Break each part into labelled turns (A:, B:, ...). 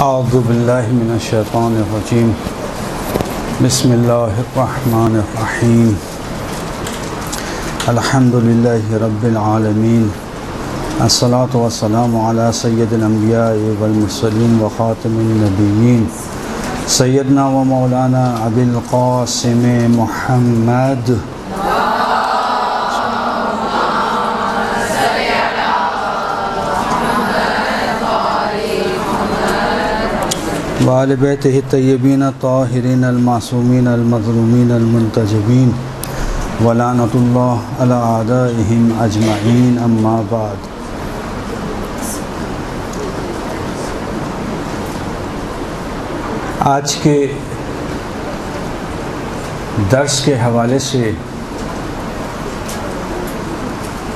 A: اعوذ باللہ من الشیطان الرجیم بسم اللہ الرحمن الرحیم الحمد للہ رب العالمین الصلاة والسلام علی سید الانبیاء والمرسلین وخاتم النبیین سیدنا و مولانا ابی القاسم محمد وآل بیتہ الطیبین الطاہرین المعصومین المظلومین المنتجبین ولعنۃ اللہ علی اعدائہم اجمعین اما بعد۔ آج کے درس کے حوالے سے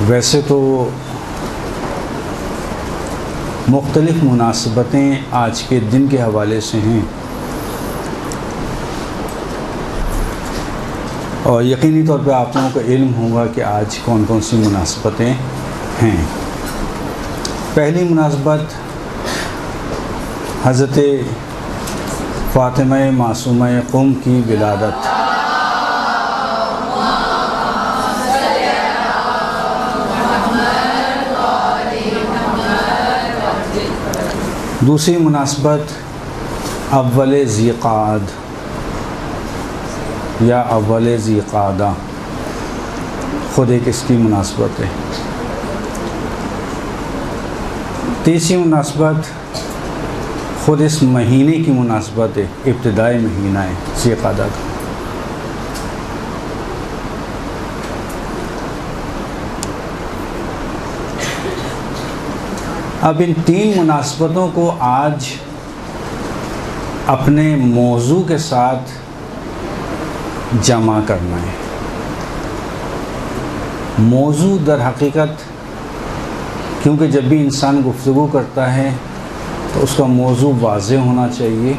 A: ویسے تو مختلف مناسبتیں آج کے دن کے حوالے سے ہیں، اور یقینی طور پہ آپ لوگوں کو علم ہوگا کہ آج کون کون سی مناسبتیں ہیں۔ پہلی مناسبت حضرت فاطمہ معصومہ قم کی ولادت۔ دوسری مناسبت اول ذی قعد یا اول ذی قعدہ، خود ایک اس کی مناسبت ہے۔ تیسری مناسبت خود اس مہینے کی مناسبت ہے، ابتدائی مہینہ ہے ذی قعدہ کا۔ اب ان تین مناسبتوں کو آج اپنے موضوع کے ساتھ جمع کرنا ہے۔ موضوع در حقیقت، کیونکہ جب بھی انسان گفتگو کرتا ہے تو اس کا موضوع واضح ہونا چاہیے۔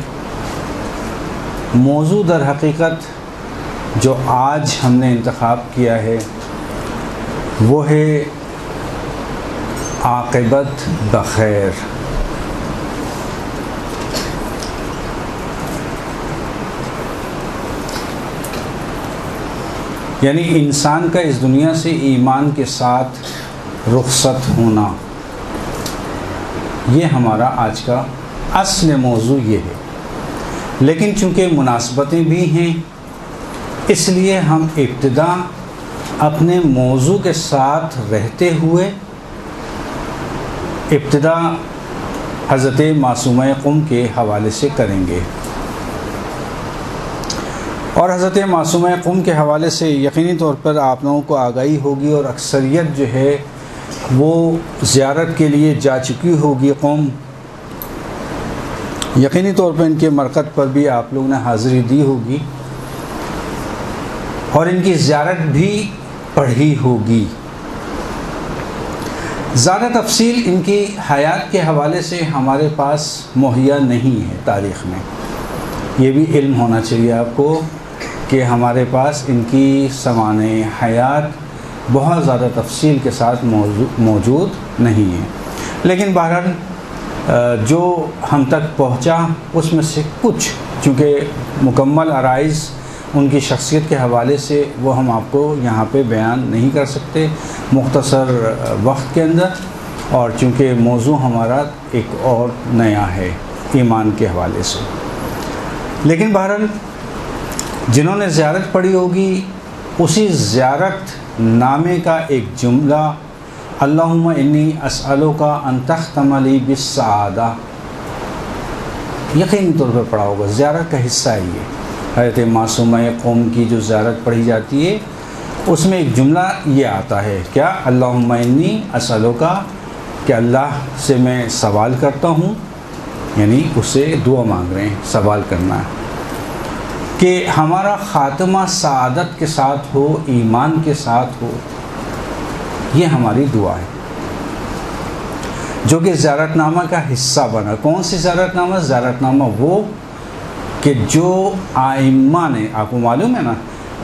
A: موضوع در حقیقت جو آج ہم نے انتخاب کیا ہے وہ ہے عاقبت بخیر۔ یعنی انسان کا اس دنیا سے ایمان کے ساتھ رخصت ہونا، یہ ہمارا آج کا اصل موضوع یہ ہے۔ لیکن چونکہ مناسبتیں بھی ہیں، اس لیے ہم ابتدا اپنے موضوع کے ساتھ رہتے ہوئے ابتدا حضرت معصومہ قم کے حوالے سے کریں گے۔ اور حضرت معصومہ قم کے حوالے سے یقینی طور پر آپ لوگوں کو آگاہی ہوگی، اور اکثریت جو ہے وہ زیارت کے لیے جا چکی ہوگی قم۔ یقینی طور پر ان کے مرقد پر بھی آپ لوگوں نے حاضری دی ہوگی اور ان کی زیارت بھی پڑھی ہوگی۔ زیادہ تفصیل ان کی حیات کے حوالے سے ہمارے پاس مہیا نہیں ہے تاریخ میں۔ یہ بھی علم ہونا چاہیے آپ کو کہ ہمارے پاس ان کی سوانح حیات بہت زیادہ تفصیل کے ساتھ موجود نہیں ہے۔ لیکن بہرحال جو ہم تک پہنچا اس میں سے کچھ، چونکہ مکمل عرائض ان کی شخصیت کے حوالے سے وہ ہم آپ کو یہاں پہ بیان نہیں کر سکتے مختصر وقت کے اندر، اور چونکہ موضوع ہمارا ایک اور نیا ہے ایمان کے حوالے سے۔ لیکن بہرحال جنہوں نے زیارت پڑھی ہوگی، اسی زیارت نامے کا ایک جملہ اللہم انی اسألک ان تختم لی بالسعادہ، یقینی طور پر پڑھا ہوگا۔ زیارت کا حصہ ہے یہ۔ حضرت معصومہ قوم کی جو زیارت پڑھی جاتی ہے اس میں ایک جملہ یہ آتا ہے، کیا؟ اللہم انی اسألک، کہ اللہ سے میں سوال کرتا ہوں، یعنی اس سے دعا مانگ رہے ہیں، سوال کرنا ہے کہ ہمارا خاتمہ سعادت کے ساتھ ہو، ایمان کے ساتھ ہو۔ یہ ہماری دعا ہے جو کہ زیارت نامہ کا حصہ بنا۔ کون سی زیارت نامہ؟ زیارت نامہ وہ کہ جو آئمہ نے، آپ کو معلوم ہے نا،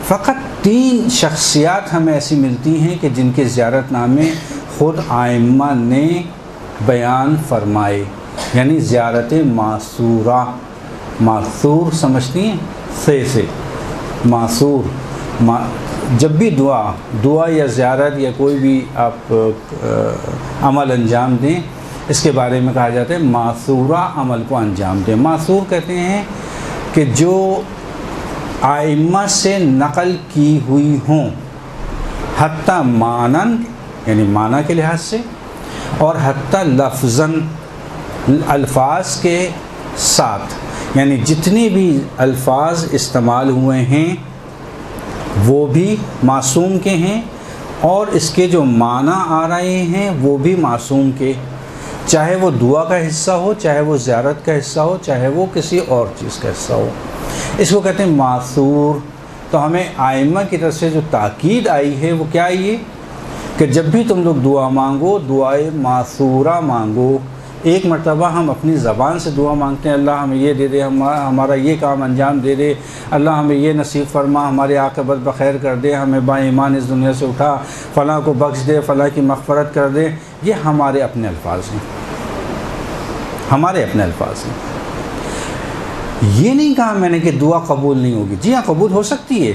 A: فقط 3 شخصیات ہمیں ایسی ملتی ہیں کہ جن کے زیارت نامے خود آئمہ نے بیان فرمائے۔ یعنی زیارت معصورہ. معصور سمجھتی ہیں؟ سے معصور. جب بھی دعا یا زیارت یا کوئی بھی آپ عمل انجام دیں، اس کے بارے میں کہا جاتا ہے معصورہ عمل کو انجام دیں. معصور کہتے ہیں کہ جو ائمہ سے نقل کی ہوئی ہوں، حتیٰ معنن یعنی معنی کے لحاظ سے، اور حتیٰ لفظاً الفاظ کے ساتھ، یعنی جتنے بھی الفاظ استعمال ہوئے ہیں وہ بھی معصوم کے ہیں، اور اس کے جو معنی آ رہے ہیں وہ بھی معصوم کے، چاہے وہ دعا کا حصہ ہو، چاہے وہ زیارت کا حصہ ہو، چاہے وہ کسی اور چیز کا حصہ ہو. اس کو کہتے ہیں معصور. تو ہمیں ائمہ کی طرف سے جو تاکید آئی ہے وہ کیا آئی ہے کہ جب بھی تم لوگ دعا مانگو دعائے معصورہ مانگو. ایک مرتبہ ہم اپنی زبان سے دعا مانگتے ہیں، اللہ ہمیں یہ دے دے، ہمارا یہ کام انجام دے دے، اللہ ہمیں یہ نصیب فرما، ہماری عاقبت بخیر کر دے، ہمیں با ایمان اس دنیا سے اٹھا، فلاں کو بخش دے، فلاں کی مغفرت کر دے. یہ ہمارے اپنے الفاظ ہیں، ہمارے اپنے الفاظ ہیں. یہ نہیں کہا میں نے کہ دعا قبول نہیں ہوگی. جی ہاں، قبول ہو سکتی ہے،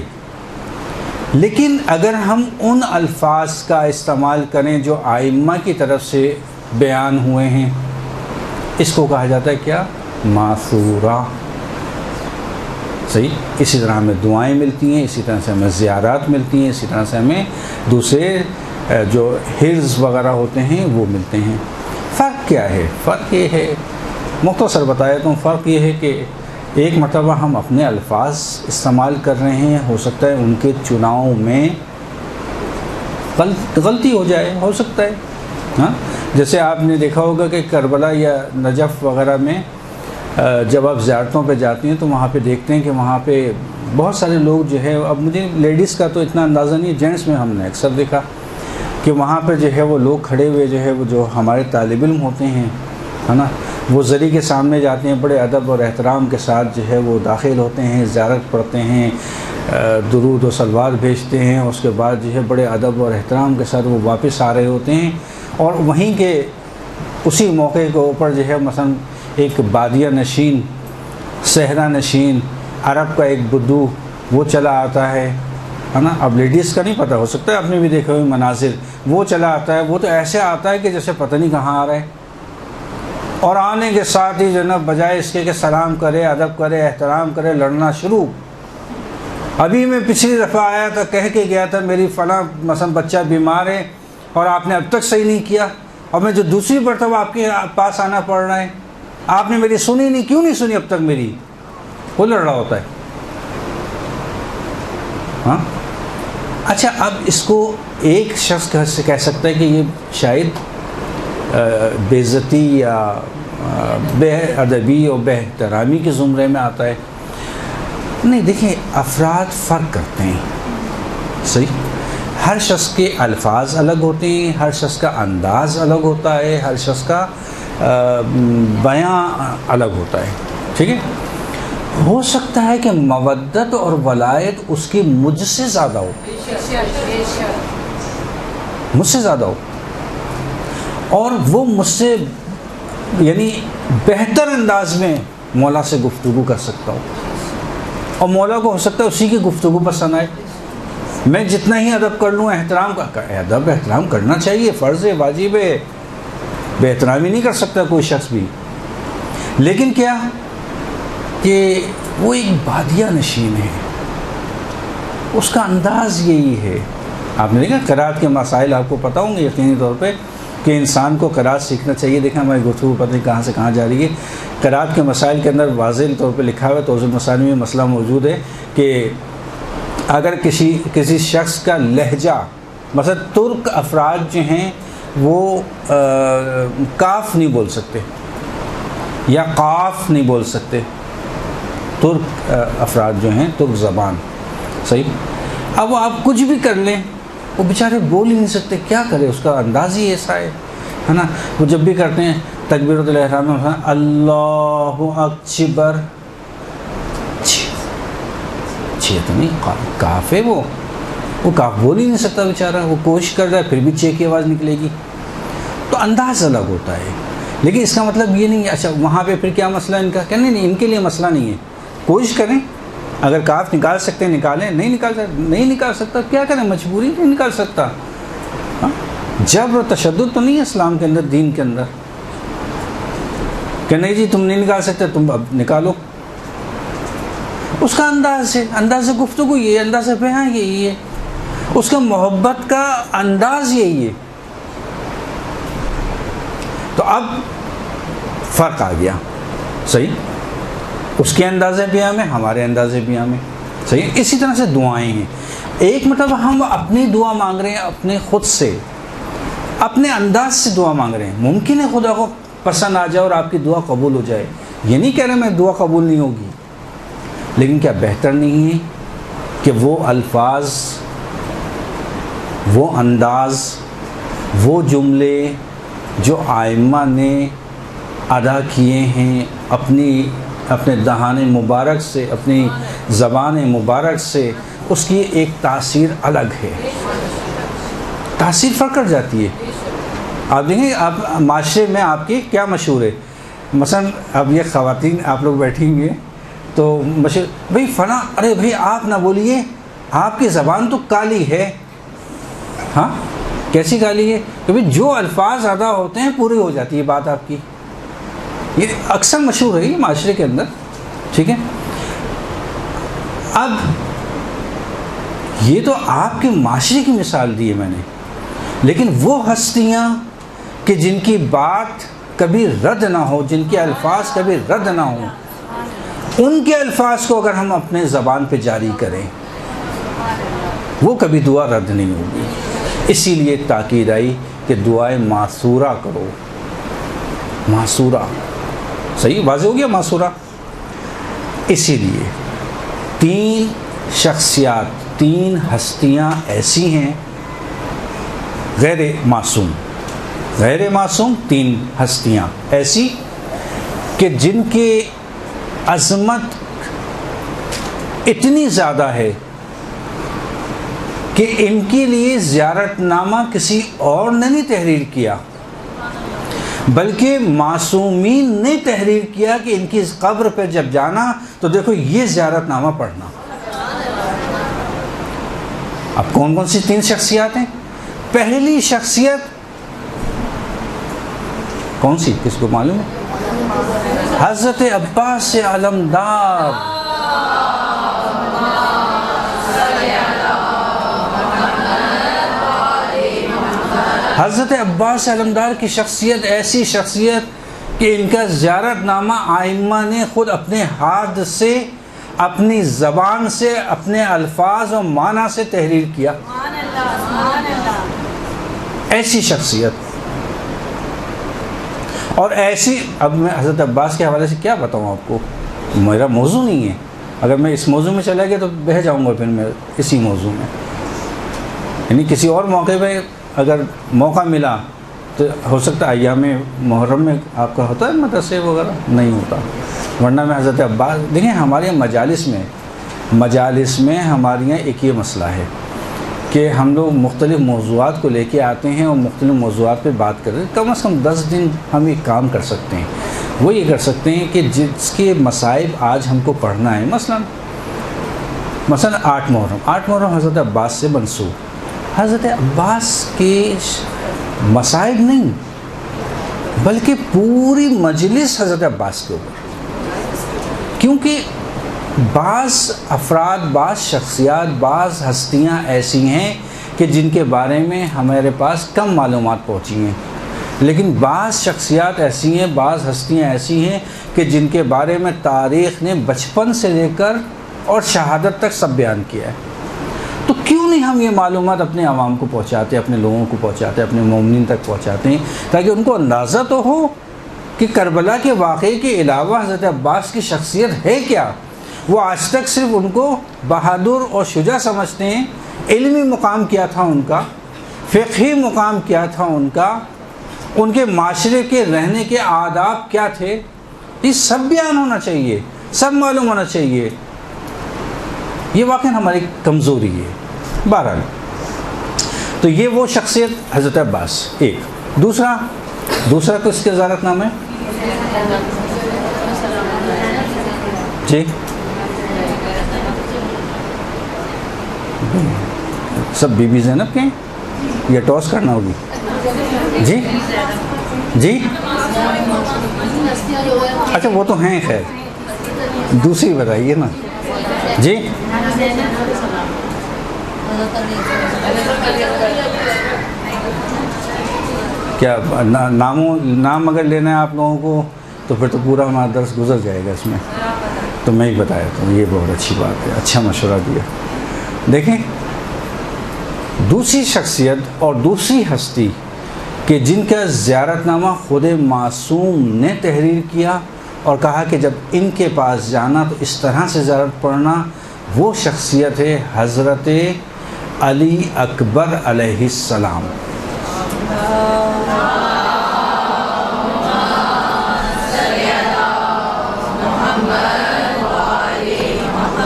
A: لیکن اگر ہم ان الفاظ کا استعمال کریں جو ائمہ کی طرف سے بیان ہوئے ہیں، اس کو کہا جاتا ہے کیا؟ معصورہ. صحیح. اسی طرح ہمیں دعائیں ملتی ہیں، اسی طرح سے ہمیں زیارات ملتی ہیں، اسی طرح سے ہمیں دوسرے جو حرز وغیرہ ہوتے ہیں وہ ملتے ہیں. فرق کیا ہے؟ فرق یہ ہے، مختصر بتایا تو فرق یہ ہے کہ ایک مرتبہ ہم اپنے الفاظ استعمال کر رہے ہیں، ہو سکتا ہے ان کے چناؤ میں غلطی ہو جائے، ہو سکتا ہے. ہاں، جیسے آپ نے دیکھا ہوگا کہ کربلا یا نجف وغیرہ میں جب آپ زیارتوں پہ جاتی ہیں تو وہاں پہ دیکھتے ہیں کہ وہاں پہ بہت سارے لوگ جو ہے، اب مجھے لیڈیز کا تو اتنا اندازہ نہیں، جینٹس میں ہم نے اکثر دیکھا کہ وہاں پہ جو ہے وہ لوگ کھڑے ہوئے جو ہے وہ جو ہمارے طالب علم ہوتے ہیں، ہے نا، وہ زری کے سامنے جاتے ہیں، بڑے ادب اور احترام کے ساتھ جو ہے وہ داخل ہوتے ہیں، زیارت پڑھتے ہیں، درود و صلوات بھیجتے ہیں، اس کے بعد جو ہے بڑے ادب اور احترام کے ساتھ وہ واپس آ رہے ہوتے ہیں. اور وہیں کے اسی موقع کے اوپر جو ہے مثلا ایک بادیہ نشین، صحرا نشین، عرب کا ایک بدو وہ چلا آتا ہے نا. اب لیڈیز کا نہیں پتہ، ہو سکتا ہے آپ نے بھی دیکھے ہوئے مناظر، وہ چلا آتا ہے، وہ تو ایسے آتا ہے کہ جیسے پتہ نہیں کہاں آ رہا ہے، اور آنے کے ساتھ ہی جناب بجائے اس کے کہ سلام کرے، ادب کرے، احترام کرے، لڑنا شروع. ابھی میں پچھلی دفعہ آیا تھا، کہہ کے گیا تھا میری فلاں مثلا بچہ بیمار ہے اور آپ نے اب تک صحیح نہیں کیا، اور میں جو دوسری مرتبہ آپ کے پاس آنا پڑ رہا ہے، آپ نے میری سنی نہیں، کیوں نہیں سنی اب تک میری؟ وہ لڑ رہا ہوتا ہے. ہاں اچھا، اب اس کو ایک شخص کہہ سکتا ہے کہ یہ شاید بے عزتی یا بے ادبی اور بے احترامی کے زمرے میں آتا ہے. نہیں، دیکھیں، افراد فرق کرتے ہیں. صحیح. ہر شخص کے الفاظ الگ ہوتے ہیں، ہر شخص کا انداز الگ ہوتا ہے، ہر شخص کا بیاں الگ ہوتا ہے. ٹھیک ہے. ہو سکتا ہے کہ مودت اور ولایت اس کی مجھ سے زیادہ ہو، مجھ سے زیادہ ہو، اور وہ مجھ سے یعنی بہتر انداز میں مولا سے گفتگو کر سکتا ہوں، اور مولا کو ہو سکتا ہے اسی کی گفتگو پسند آئے. میں جتنا ہی ادب کر لوں، ادب احترام کرنا چاہیے، فرض ہے، واجب ہے، بے احترامی نہیں کر سکتا کوئی شخص بھی. لیکن کیا کہ وہ ایک بادیہ نشین ہے، اس کا انداز یہی ہے. آپ نے دیکھا قرات کے مسائل آپ کو پتہ ہوں گے یقینی طور پہ کہ انسان کو قرات سیکھنا چاہیے. دیکھیں ہماری گفتگو پتہ نہیں کہاں سے کہاں جا رہی ہے. قرات کے مسائل کے اندر واضح طور پہ لکھا ہوا ہے، توضیح المثانی میں مسئلہ موجود ہے کہ اگر کسی شخص کا لہجہ، مثلا ترک افراد جو ہیں وہ کاف نہیں بول سکتے یا قاف نہیں بول سکتے، ترک افراد جو ہیں، ترک زبان. صحیح. اب آپ کچھ بھی کر لیں، وہ بیچارے بول ہی نہیں سکتے، کیا کرے، اس کا انداز ہی ایسا ہے نا. وہ جب بھی کرتے ہیں تکبیرۃ الاحرام میں اللہ اکبر، چھ تو نہیں، کاف ہے، وہ کاف بول ہی نہیں سکتا بیچارہ، وہ کوشش کر رہا ہے پھر بھی چھ کی آواز نکلے گی. تو انداز الگ ہوتا ہے. لیکن اس کا مطلب یہ نہیں ہے اچھا وہاں پہ پھر کیا مسئلہ ان کا، کہ نہیں ان کے لیے مسئلہ نہیں ہے، کوشش کریں، اگر کاف نکال سکتے ہیں نکالیں، نہیں نکال سکتا کیا کریں، مجبوری نہیں نکال سکتا. جبر و تشدد تو نہیں ہے اسلام کے اندر، دین کے اندر کہ نہیں جی تم نہیں نکال سکتے تم اب نکالو. اس کا انداز گفتگو یہ ہے، انداز بیان یہی ہے، اس کا محبت کا انداز یہی ہے. تو اب فرق آ گیا، صحیح، اس کے انداز بیان میں ہمارے انداز بیان میں، صحیح. اسی طرح سے دعائیں ہیں، ایک مطلب ہم اپنی دعا مانگ رہے ہیں، اپنے خود سے اپنے انداز سے دعا مانگ رہے ہیں. ممکن ہے خدا کو پسند آ جائے اور آپ کی دعا قبول ہو جائے، یہ نہیں کہہ رہے میں دعا قبول نہیں ہوگی، لیکن کیا بہتر نہیں ہے کہ وہ الفاظ، وہ انداز، وہ جملے جو ائمہ نے ادا کیے ہیں اپنے دہان مبارک سے، اپنی زبان مبارک سے، اس کی ایک تاثیر الگ ہے، تاثیر فرق کر جاتی ہے. آپ دیکھیں آپ معاشرے میں آپ کی کیا مشہور ہے، مثلا اب یہ خواتین آپ لوگ بیٹھی ہوئی ہیں تو مشہور بھئی فلاں، ارے بھئی آپ نہ بولیے آپ کی زبان تو کالی ہے. ہاں کیسی کالی ہے؟ کہ بھئی جو الفاظ ادا ہوتے ہیں پوری ہو جاتی ہے بات آپ کی. یہ اکثر مشہور ہے یہ معاشرے کے اندر، ٹھیک ہے. اب یہ تو آپ کے معاشرے کی مثال دی ہے میں نے، لیکن وہ ہستیاں کہ جن کی بات کبھی رد نہ ہو، جن کے الفاظ کبھی رد نہ ہوں، ان کے الفاظ کو اگر ہم اپنے زبان پہ جاری کریں وہ کبھی دعا رد نہیں ہوگی. اسی لیے تاکید آئی کہ دعائیں معصورہ کرو. معصورہ، صحیح واضح ہو گیا معصورہ. اسی لیے 3 شخصیات، 3 ہستیاں ایسی ہیں غیر معصوم 3 ہستیاں ایسی کہ جن کی عظمت اتنی زیادہ ہے کہ ان کے لیے زیارت نامہ کسی اور نے نہیں تحریر کیا، بلکہ معصومین نے تحریر کیا کہ ان کی قبر پہ جب جانا تو دیکھو یہ زیارت نامہ پڑھنا. اب کون سی 3 شخصیات ہیں؟ پہلی شخصیت کون سی، کس کو معلوم ہے؟ حضرت عباس علمدار. حضرت عباس علمدار کی شخصیت ایسی شخصیت کہ ان کا زیارت نامہ ائمہ نے خود اپنے ہاتھ سے، اپنی زبان سے، اپنے الفاظ و معنی سے تحریر کیا. ایسی شخصیت اور ایسی. اب میں حضرت عباس کے حوالے سے کیا بتاؤں آپ کو، میرا موضوع نہیں ہے، اگر میں اس موضوع میں چلا گیا تو بہہ جاؤں گا پھر میں اسی موضوع میں. یعنی کسی اور موقع پہ اگر موقع ملا تو ہو سکتا ہے ایام محرم میں آپ کا ہوتا ہے مدرسے وغیرہ، نہیں ہوتا، ورنہ میں حضرت عباس. دیکھیں ہمارے مجالس میں ہمارے یہاں ایک یہ مسئلہ ہے کہ ہم لوگ مختلف موضوعات کو لے کے آتے ہیں اور مختلف موضوعات پہ بات کر رہے ہیں. کم از کم 10 دن ہم ایک کام کر سکتے ہیں، وہ یہ کر سکتے ہیں کہ جس کے مصائب آج ہم کو پڑھنا ہے، مثلا 8 محرم حضرت عباس سے منسوب. حضرت عباس کے مصائب نہیں بلکہ پوری مجلس حضرت عباس کے اوپر، کیونکہ بعض افراد، بعض شخصیات، بعض ہستیاں ایسی ہیں کہ جن کے بارے میں ہمارے پاس کم معلومات پہنچی ہیں، لیکن بعض شخصیات ایسی ہیں، بعض ہستیاں ایسی ہیں کہ جن کے بارے میں تاریخ نے بچپن سے لے کر اور شہادت تک سب بیان کیا ہے. تو کیوں نہیں ہم یہ معلومات اپنے عوام کو پہنچاتے ہیں، اپنے لوگوں کو پہنچاتے ہیں، اپنے مومنین تک پہنچاتے ہیں، تاکہ ان کو اندازہ تو ہو کہ کربلا کے واقعے کے علاوہ حضرت عباس کی شخصیت ہے کیا. وہ آج تک صرف ان کو بہادر اور شجاع سمجھتے ہیں. علمی مقام کیا تھا ان کا، فقہی مقام کیا تھا ان کا، ان کے معاشرے کے رہنے کے آداب کیا تھے، یہ سب بیان ہونا چاہیے، سب معلوم ہونا چاہیے. یہ واقعاً ہماری کمزوری ہے. بہرحال تو یہ وہ شخصیت حضرت عباس ایک. دوسرا دوسرا کس کا زیارت نام ہے جی؟ سب بی بی زینب کے ہیں یا ٹاس کرنا ہوگی؟ جی جی اچھا وہ تو ہیں، خیر دوسری بتائیے نا جی۔ کیا نام اگر لینا ہے آپ لوگوں کو تو پھر تو پورا ہمارا درس گزر جائے گا اس میں، تو میں ہی بتایا تو یہ بہت اچھی بات ہے، اچھا مشورہ دیا۔ دیکھیں دوسری شخصیت اور دوسری ہستی کہ جن کا زیارت نامہ خود معصوم نے تحریر کیا اور کہا کہ جب ان کے پاس جانا تو اس طرح سے زیارت پڑھنا، وہ شخصیت ہے حضرت علی اکبر علیہ السلام۔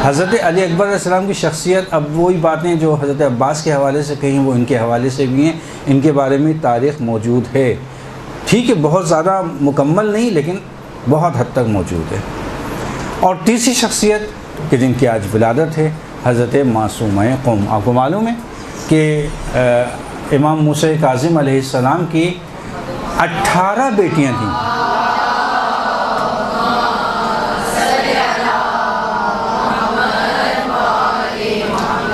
A: حضرت علی اکبر علیہ السلام کی شخصیت، اب وہی باتیں جو حضرت عباس کے حوالے سے کہیں وہ ان کے حوالے سے بھی ہیں، ان کے بارے میں تاریخ موجود ہے، ٹھیک ہے بہت زیادہ مکمل نہیں لیکن بہت حد تک موجود ہے۔ اور تیسری شخصیت کہ جن کی آج ولادت ہے حضرت معصومہ قوم۔ آپ کو معلوم ہے کہ امام موسیٰ کاظم علیہ السلام کی 18 بیٹیاں تھیں،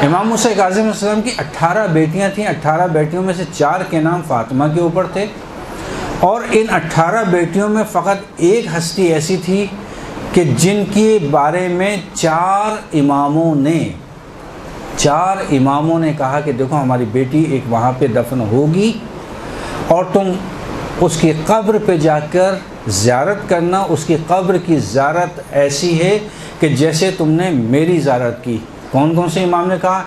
A: امام موسیٰ کاظم علیہ السلام کی 18 بیٹیاں تھیں۔ 18 بیٹیوں میں سے 4 کے نام فاطمہ کے اوپر تھے، اور ان 18 بیٹیوں میں فقط ایک ہستی ایسی تھی کہ جن کے بارے میں 4 اماموں نے کہا کہ دیکھو ہماری بیٹی ایک وہاں پہ دفن ہوگی اور تم اس کی قبر پہ جا کر زیارت کرنا، اس کی قبر کی زیارت ایسی ہے کہ جیسے تم نے میری زیارت کی۔ کون کون سے امام نے کہا؟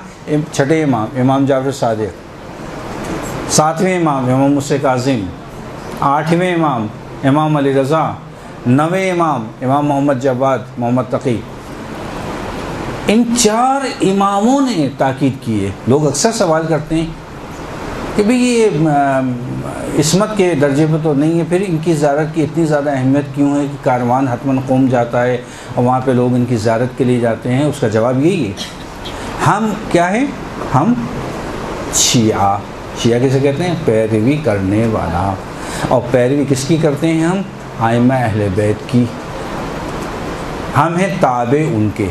A: 6 امام امام جعفر صادق، 7ویں امام امام موسیٰ کاظم، 8ویں امام امام علی رضا، 9ویں امام امام محمد جواد محمد تقی۔ ان 4 اماموں نے تاکید کی ہے۔ لوگ اکثر سوال کرتے ہیں کہ بھئی یہ عصمت کے درجے پہ تو نہیں ہے، پھر ان کی زیارت کی اتنی زیادہ اہمیت کیوں ہے کہ کاروان حتماً قوم جاتا ہے اور وہاں پہ لوگ ان کی زیارت کے لیے جاتے ہیں؟ اس کا جواب یہی ہے، ہم کیا ہیں؟ ہم شیعہ کسے کہتے ہیں؟ پیروی کرنے والا۔ اور پیروی کس کی کرتے ہیں ہم؟ ائمہ اہل بیت کی۔ ہم ہیں تابع ان کے،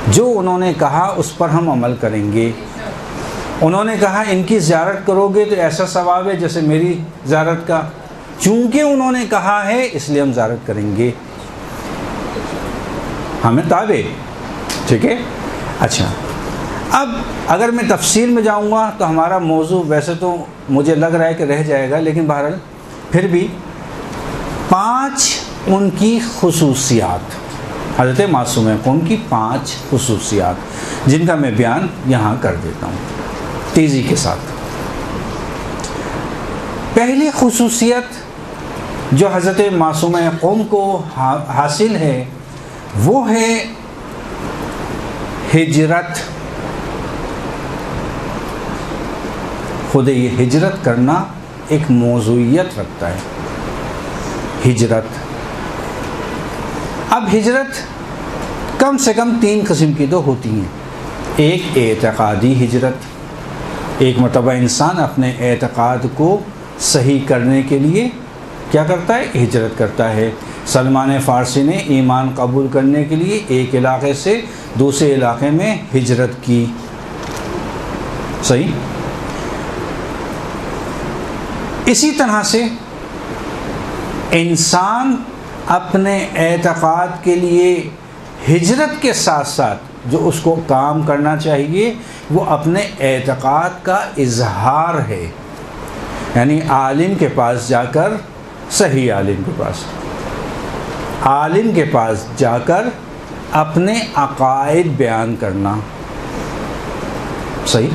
A: جو انہوں نے کہا اس پر ہم عمل کریں گے۔ انہوں نے کہا ان کی زیارت کرو گے تو ایسا ثواب ہے جیسے میری زیارت کا، چونکہ انہوں نے کہا ہے اس لیے ہم زیارت کریں گے، ہمیں تابع، ٹھیک ہے۔ اچھا اب اگر میں تفصیل میں جاؤں گا تو ہمارا موضوع ویسے تو مجھے لگ رہا ہے کہ رہ جائے گا، لیکن بہرحال پھر بھی 5 ان کی خصوصیات، حضرت معصومہ قوم کی 5 خصوصیات جن کا میں بیان یہاں کر دیتا ہوں تیزی کے ساتھ۔ پہلی خصوصیت جو حضرت معصومہ قوم کو حاصل ہے وہ ہے ہجرت۔ خود یہ ہجرت کرنا ایک موضوعیت رکھتا ہے، ہجرت۔ اب ہجرت کم سے کم 3 قسم کی تو ہوتی ہیں۔ ایک اعتقادی ہجرت، ایک مرتبہ انسان اپنے اعتقاد کو صحیح کرنے کے لیے کیا کرتا ہے؟ ہجرت کرتا ہے۔ سلمان فارسی نے ایمان قبول کرنے کے لیے ایک علاقے سے دوسرے علاقے میں ہجرت کی، صحیح۔ اسی طرح سے انسان اپنے اعتقاد کے لیے ہجرت کے ساتھ ساتھ جو اس کو کام کرنا چاہیے وہ اپنے اعتقاد کا اظہار ہے، یعنی عالم کے پاس جا کر، صحیح عالم کے پاس جا کر اپنے عقائد بیان کرنا، صحیح۔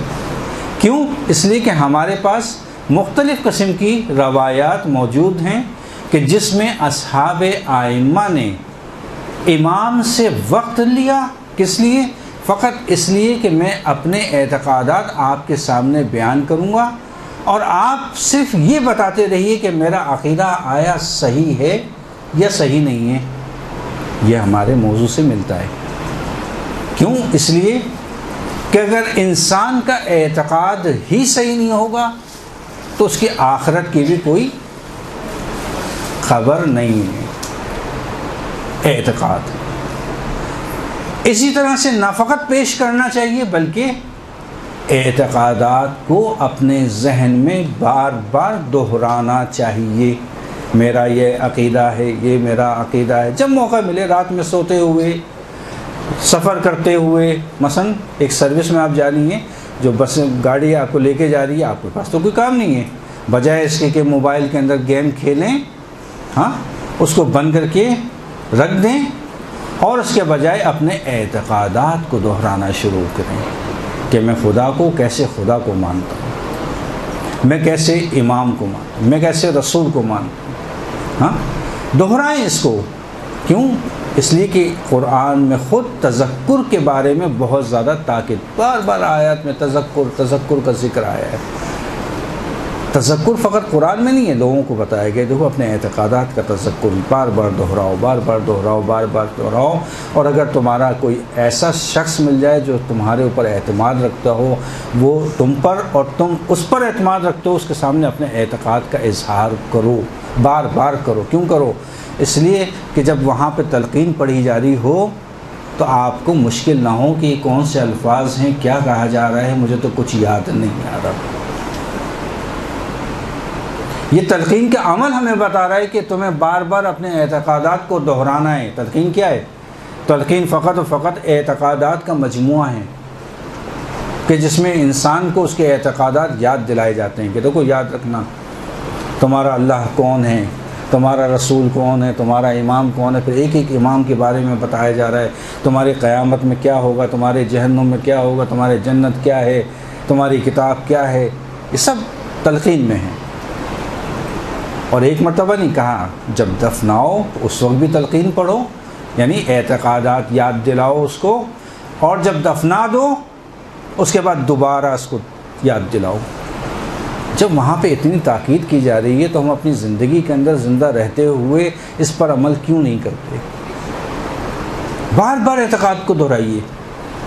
A: کیوں؟ اس لیے کہ ہمارے پاس مختلف قسم کی روایات موجود ہیں کہ جس میں اصحاب ائمہ نے امام سے وقت لیا، کس لیے؟ فقط اس لیے کہ میں اپنے اعتقادات آپ کے سامنے بیان کروں گا اور آپ صرف یہ بتاتے رہیے کہ میرا عقیدہ آیا صحیح ہے یا صحیح نہیں ہے، یہ ہمارے موضوع سے ملتا ہے۔ کیوں؟ اس لیے کہ اگر انسان کا اعتقاد ہی صحیح نہیں ہوگا تو اس کی آخرت کی بھی کوئی خبر نہیں ہے۔ اعتقاد اسی طرح سے نہ فقط پیش کرنا چاہیے بلکہ اعتقادات کو اپنے ذہن میں بار بار دہرانا چاہیے۔ میرا یہ عقیدہ ہے، یہ میرا عقیدہ ہے۔ جب موقع ملے، رات میں سوتے ہوئے، سفر کرتے ہوئے، مثلا ایک سروس میں آپ جا رہی ہیں، جو بس گاڑی آپ کو لے کے جا رہی ہے، آپ کے پاس تو کوئی کام نہیں ہے، بجائے اس کے کہ موبائل کے اندر گیم کھیلیں، ہاں، اس کو بند کر کے رکھ دیں اور اس کے بجائے اپنے اعتقادات کو دہرانا شروع کریں کہ میں خدا کو کیسے خدا کو مانتا ہوں، میں کیسے امام کو مانتا ہوں، میں کیسے رسول کو مانتا ہوں۔ ہاں، دہرائیں اس کو۔ کیوں؟ اس لیے کہ قرآن میں خود تذکر کے بارے میں بہت زیادہ تاکید، بار بار آیات میں تذکر کا ذکر آیا ہے۔ تذکر فقط قرآن میں نہیں ہے، لوگوں کو بتایا گیا دیکھو اپنے اعتقادات کا تذکر بار بار دہراؤ، بار بار دہراؤ، بار بار دہراؤ، اور اگر تمہارا کوئی ایسا شخص مل جائے جو تمہارے اوپر اعتماد رکھتا ہو، وہ تم پر اور تم اس پر اعتماد رکھتے ہو، اس کے سامنے اپنے اعتقاد کا اظہار کرو، بار بار کرو۔ کیوں کرو؟ اس لیے کہ جب وہاں پہ تلقین پڑھی جا رہی ہو تو آپ کو مشکل نہ ہو کہ یہ کون سے الفاظ ہیں، کیا کہا جا رہا ہے، مجھے تو کچھ یاد نہیں آ رہا۔ یہ تلقین کا عمل ہمیں بتا رہا ہے کہ تمہیں بار بار اپنے اعتقادات کو دہرانا ہے۔ تلقین کیا ہے؟ تلقین فقط و فقط اعتقادات کا مجموعہ ہے کہ جس میں انسان کو اس کے اعتقادات یاد دلائے جاتے ہیں کہ دیکھو یاد رکھنا، تمہارا اللہ کون ہے، تمہارا رسول کون ہے، تمہارا امام کون ہے، پھر ایک ایک امام کے بارے میں بتایا جا رہا ہے، تمہاری قیامت میں کیا ہوگا، تمہارے جہنم میں کیا ہوگا، تمہارے جنت کیا ہے، تمہاری کتاب کیا ہے، یہ سب تلقین میں ہے۔ اور ایک مرتبہ نہیں کہا، جب دفناؤ اس وقت بھی تلقین پڑھو، یعنی اعتقادات یاد دلاؤ اس کو، اور جب دفنا دو اس کے بعد دوبارہ اس کو یاد دلاؤ۔ جب وہاں پہ اتنی تاکید کی جا رہی ہے تو ہم اپنی زندگی کے اندر زندہ رہتے ہوئے اس پر عمل کیوں نہیں کرتے؟ بار بار اعتقاد کو دہرائیے،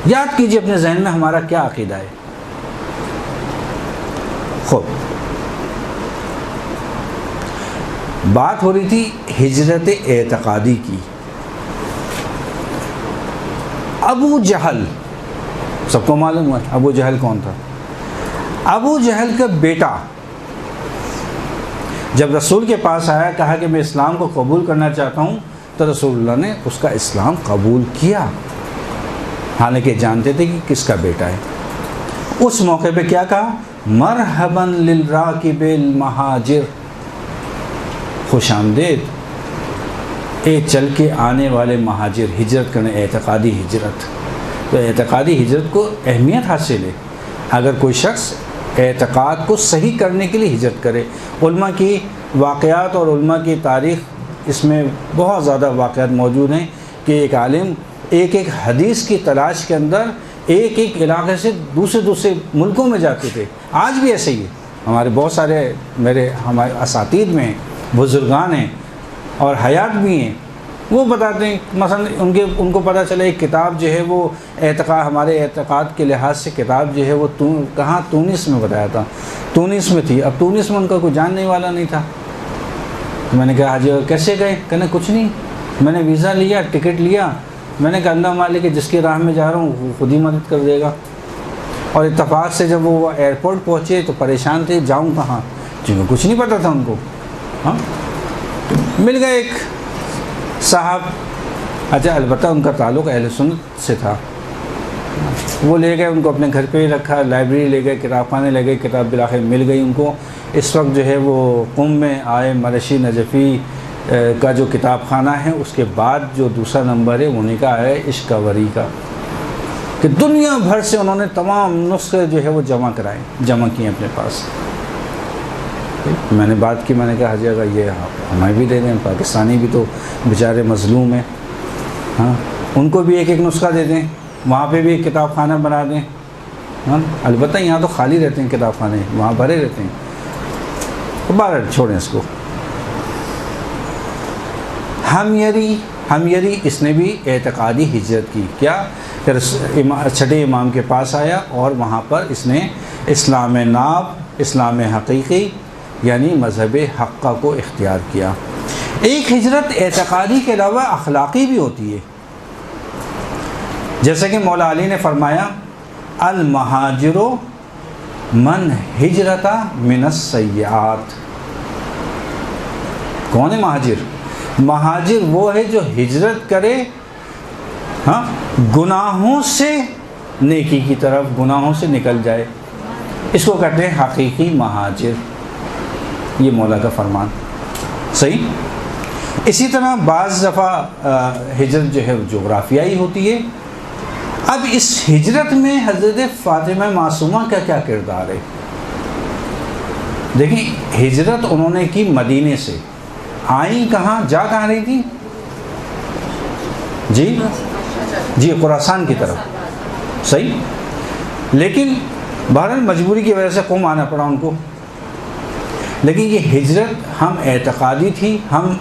A: یاد کیجیے اپنے ذہن میں ہمارا کیا عقیدہ ہے۔ خود بات ہو رہی تھی ہجرت اعتقادی کی۔ ابو جہل، سب کو معلوم ہے ابو جہل کون تھا؟ ابو جہل کا بیٹا جب رسول کے پاس آیا، کہا کہ میں اسلام کو قبول کرنا چاہتا ہوں، تو رسول اللہ نے اس کا اسلام قبول کیا، حالانکہ جانتے تھے کہ کس کا بیٹا ہے۔ اس موقع پہ کیا کہا؟ مرحبا للراکب المہاجر، خوش آمدید اے چل کے آنے والے مہاجر، ہجرت کرنے، اعتقادی ہجرت۔ تو اعتقادی ہجرت کو اہمیت حاصل ہے۔ اگر کوئی شخص اعتقاد کو صحیح کرنے کے لیے ہجرت کرے، علماء کی واقعات اور علماء کی تاریخ، اس میں بہت زیادہ واقعات موجود ہیں کہ ایک عالم ایک ایک حدیث کی تلاش کے اندر ایک ایک علاقے سے دوسرے ملکوں میں جاتے تھے۔ آج بھی ایسے ہی ہے، ہمارے بہت سارے ہمارے اساتید میں بزرگان ہیں اور حیات بھی ہیں، وہ بتاتے ہیں مثلا ان کو پتہ چلا ایک کتاب جو ہے وہ ہمارے اعتقاد کے لحاظ سے کتاب جو ہے وہ کہاں تونس میں بتایا تھا، تونس میں تھی۔ اب تونس میں ان کا کوئی جاننے والا نہیں تھا، تو میں نے کہا حاجی کیسے گئے؟ کہنے کچھ نہیں، میں نے ویزا لیا، ٹکٹ لیا، میں نے کہا اللہ مالک کہ جس کی راہ میں جا رہا ہوں وہ خود ہی مدد کر دے گا۔ اور اتفاق سے جب وہ ایئرپورٹ پہنچے تو پریشان تھے، جاؤں کہاں، کیونکہ کچھ نہیں پتہ تھا ان کو۔ ہاں، مل گئے ایک صاحب، اچھا البتہ ان کا تعلق اہل سنت سے تھا، وہ لے گئے ان کو اپنے گھر پہ ہی رکھا، لائبریری لے گئے، کتاب خانے لے گئے، کتاب بالآخر مل گئی ان کو۔ اس وقت جو ہے وہ قم میں آئے، مرشی نجفی کا جو کتاب خانہ ہے، اس کے بعد جو دوسرا نمبر ہے انہیں کا ہے اشکوری کا، کہ دنیا بھر سے انہوں نے تمام نسخے جو ہے وہ جمع کیے اپنے پاس۔ میں نے بات کی، میں نے کہا حاجی اگر یہ ہمیں بھی دے دیں، پاکستانی بھی تو بیچارے مظلوم ہیں، ہاں ان کو بھی ایک ایک نسخہ دے دیں، وہاں پہ بھی ایک کتاب خانہ بنا دیں۔ ہاں البتہ یہاں تو خالی رہتے ہیں کتاب خانے، وہاں بھرے رہتے ہیں۔ بارہ چھوڑیں اس کو. ہمیری اس نے بھی اعتقادی ہجرت کی. کیا؟ پھر چھٹے امام کے پاس آیا اور وہاں پر اس نے اسلام ناب، اسلام حقیقی یعنی مذہب حقہ کو اختیار کیا. ایک ہجرت اعتقادی کے علاوہ اخلاقی بھی ہوتی ہے، جیسے کہ مولا علی نے فرمایا المہاجر من ہجرت من السیئات. کون ہے مہاجر؟ مہاجر وہ ہے جو ہجرت کرے گناہوں سے نیکی کی طرف، گناہوں سے نکل جائے. اس کو کہتے ہیں حقیقی مہاجر. یہ مولا کا فرمان. صحیح. اسی طرح بعض دفعہ ہجرت جو ہے جغرافیائی ہوتی ہے. اب اس ہجرت میں حضرت فاطمہ معصومہ کا کیا کردار ہے؟ دیکھیں، ہجرت انہوں نے کی مدینے سے. آئیں کہاں؟ جا کہاں رہی تھی؟ جی خراسان کی طرف. صحیح. لیکن بہرحال مجبوری کی وجہ سے قم آنا پڑا ان کو. لیکن یہ ہجرت ہم اعتقادی تھی، ہم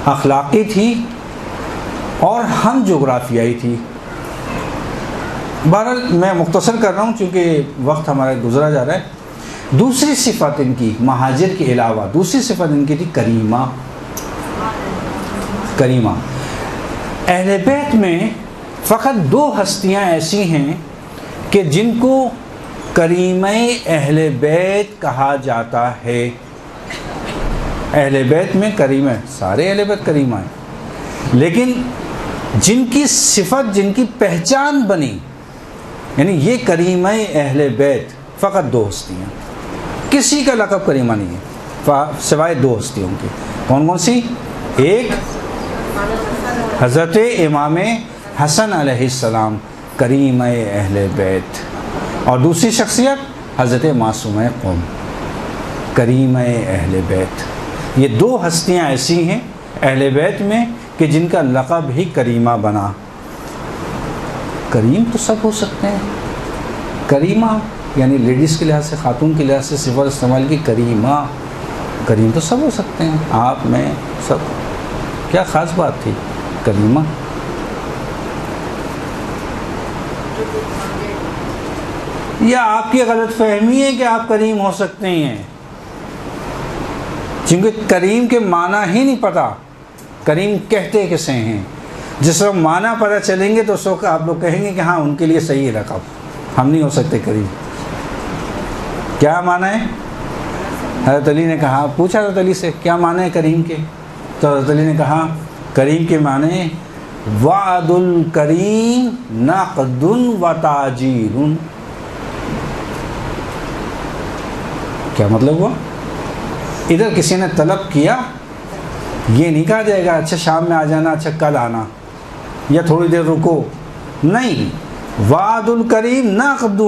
A: اخلاقی تھی اور ہم جغرافیائی تھی. بہرحال میں مختصر کر رہا ہوں چونکہ وقت ہمارا گزرا جا رہا ہے. دوسری صفت ان کی مہاجر کے علاوہ دوسری صفت ان کی تھی کریمہ. کریمہ. اہل بیت میں فقط دو ہستیاں ایسی ہیں کہ جن کو کریمہ اہل بیت کہا جاتا ہے. اہل بیت میں کریمہ، سارے اہل بیت کریمہ ہیں، لیکن جن کی صفت، جن کی پہچان بنی، یعنی یہ کریمہ اہل بیت فقط دو ہستیاں. کسی کا لقب کریمہ نہیں ہے سوائے دو ہستیوں کی. کون کون سی؟ ایک حضرت امام حسن علیہ السلام کریمہ اہل بیت، اور دوسری شخصیت حضرت معصومہ قوم کریمہ اہل بیت. یہ دو ہستیاں ایسی ہیں اہل بیت میں کہ جن کا لقب ہی کریمہ بنا. کریم تو سب ہو سکتے ہیں. کریمہ یعنی لیڈیز کے لحاظ سے، خاتون کے لحاظ سے صفت استعمال کی. کریمہ، کریم تو سب ہو سکتے ہیں، آپ میں سب. کیا خاص بات تھی کریمہ؟ یا آپ کی غلط فہمی ہے کہ آپ کریم ہو سکتے ہیں؟ چونکہ کریم کے معنی ہی نہیں پتہ، کریم کہتے کسے ہیں. جس وقت معنی پتہ چلیں گے تو اس وقت آپ لوگ کہیں گے کہ ہاں ان کے لیے صحیح ہے لقب. ہم نہیں ہو سکتے کریم. کیا معنی ہے؟ حضرت علی نے کہا، پوچھا حضرت علی سے کیا معنی ہے کریم کے، تو حضرت علی نے کہا کریم کے معنی وعد الکریم نقد و تاجیر. کیا مطلب ہوا؟ ادھر کسی نے طلب کیا، یہ نہیں کہا جائے گا اچھا شام میں آ جانا، اچھا کل آنا، یا تھوڑی دیر رکو. نہیں، وعد الکریم نقد،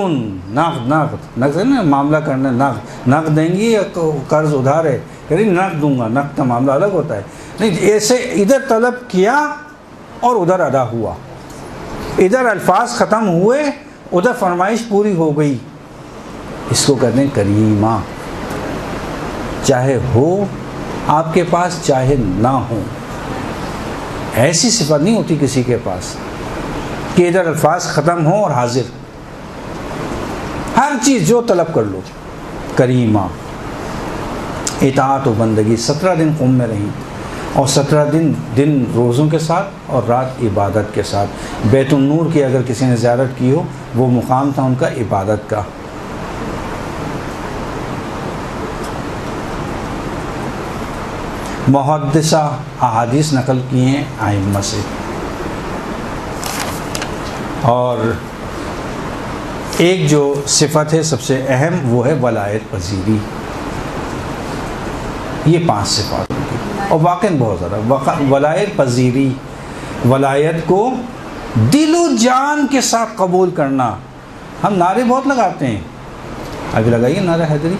A: نقد نا معاملہ کرنا. نقد دیں گی یا قرض ادھار ہے، یعنی نقد دوں گا. نقد کا معاملہ الگ ہوتا ہے. نہیں، ایسے ادھر طلب کیا اور ادھر ادا ہوا. ادھر الفاظ ختم ہوئے، ادھر فرمائش پوری ہو گئی. اس کو کہتے ہیں کریمہ. چاہے ہو آپ کے پاس چاہے نہ ہو، ایسی صفت نہیں ہوتی کسی کے پاس کہ ادھر الفاظ ختم ہو اور حاضر. ہر چیز جو طلب کر لو. کریمہ. اطاعت و بندگی. 17 دن قم میں رہیں اور 17 دن روزوں کے ساتھ اور رات عبادت کے ساتھ. بیت النور کی اگر کسی نے زیارت کی ہو، وہ مقام تھا ان کا عبادت کا. محدثہ احادیث نقل کی ہیں ائمہ سے. اور ایک جو صفت ہے سب سے اہم وہ ہے ولایت پذیری. یہ 5 صفات ہوگی اور واقعاً بہت زیادہ. ولایت پذیری، ولایت کو دل و جان کے ساتھ قبول کرنا. ہم نعرے بہت لگاتے ہیں، ابھی لگائیے نعرہ حیدری،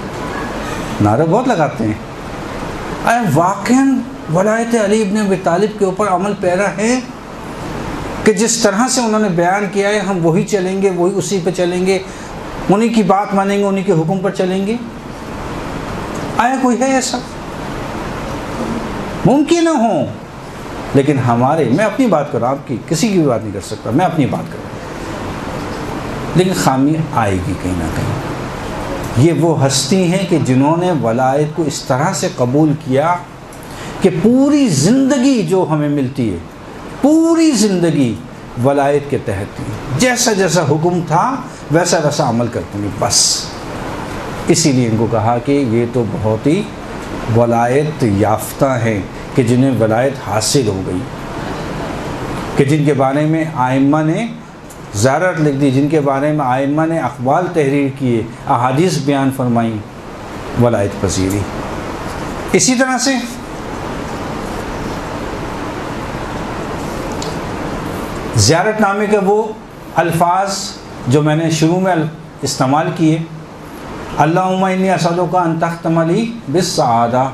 A: نعرے بہت لگاتے ہیں. واقعاً ولایت علی ابن ابی طالب کے اوپر عمل پیرا ہے کہ جس طرح سے انہوں نے بیان کیا ہے ہم وہی چلیں گے، وہی اسی پہ چلیں گے، انہی کی بات مانیں گے، انہی کے حکم پر چلیں گے. آیا کوئی ہے ایسا؟ ممکن نہ ہو، لیکن ہمارے، میں اپنی بات کر رہا ہوں، آپ کی کسی کی بھی بات نہیں کر سکتا، میں اپنی بات کر رہا ہوں، لیکن خامی آئے گی کہیں نہ کہیں۔ یہ وہ ہستی ہیں کہ جنہوں نے ولایت کو اس طرح سے قبول کیا کہ پوری زندگی جو ہمیں ملتی ہے، پوری زندگی ولایت کے تحت تھی، جیسا جیسا حکم تھا ویسا ویسا عمل کرتے ہیں بس۔ اسی لیے ان کو کہا کہ یہ تو بہت ہی ولایت یافتہ ہیں، کہ جنہیں ولایت حاصل ہو گئی، کہ جن کے بارے میں ائمہ نے زیارت لکھ دی، جن کے بارے میں ائمہ نے اقوال تحریر کیے، احادیث بیان فرمائیں، ولایت پذیری۔ اسی طرح سے زیارت نامے کے وہ الفاظ جو میں نے شروع میں استعمال کیے، اللہم انی اسألک ان تختم لی بالسعادہ،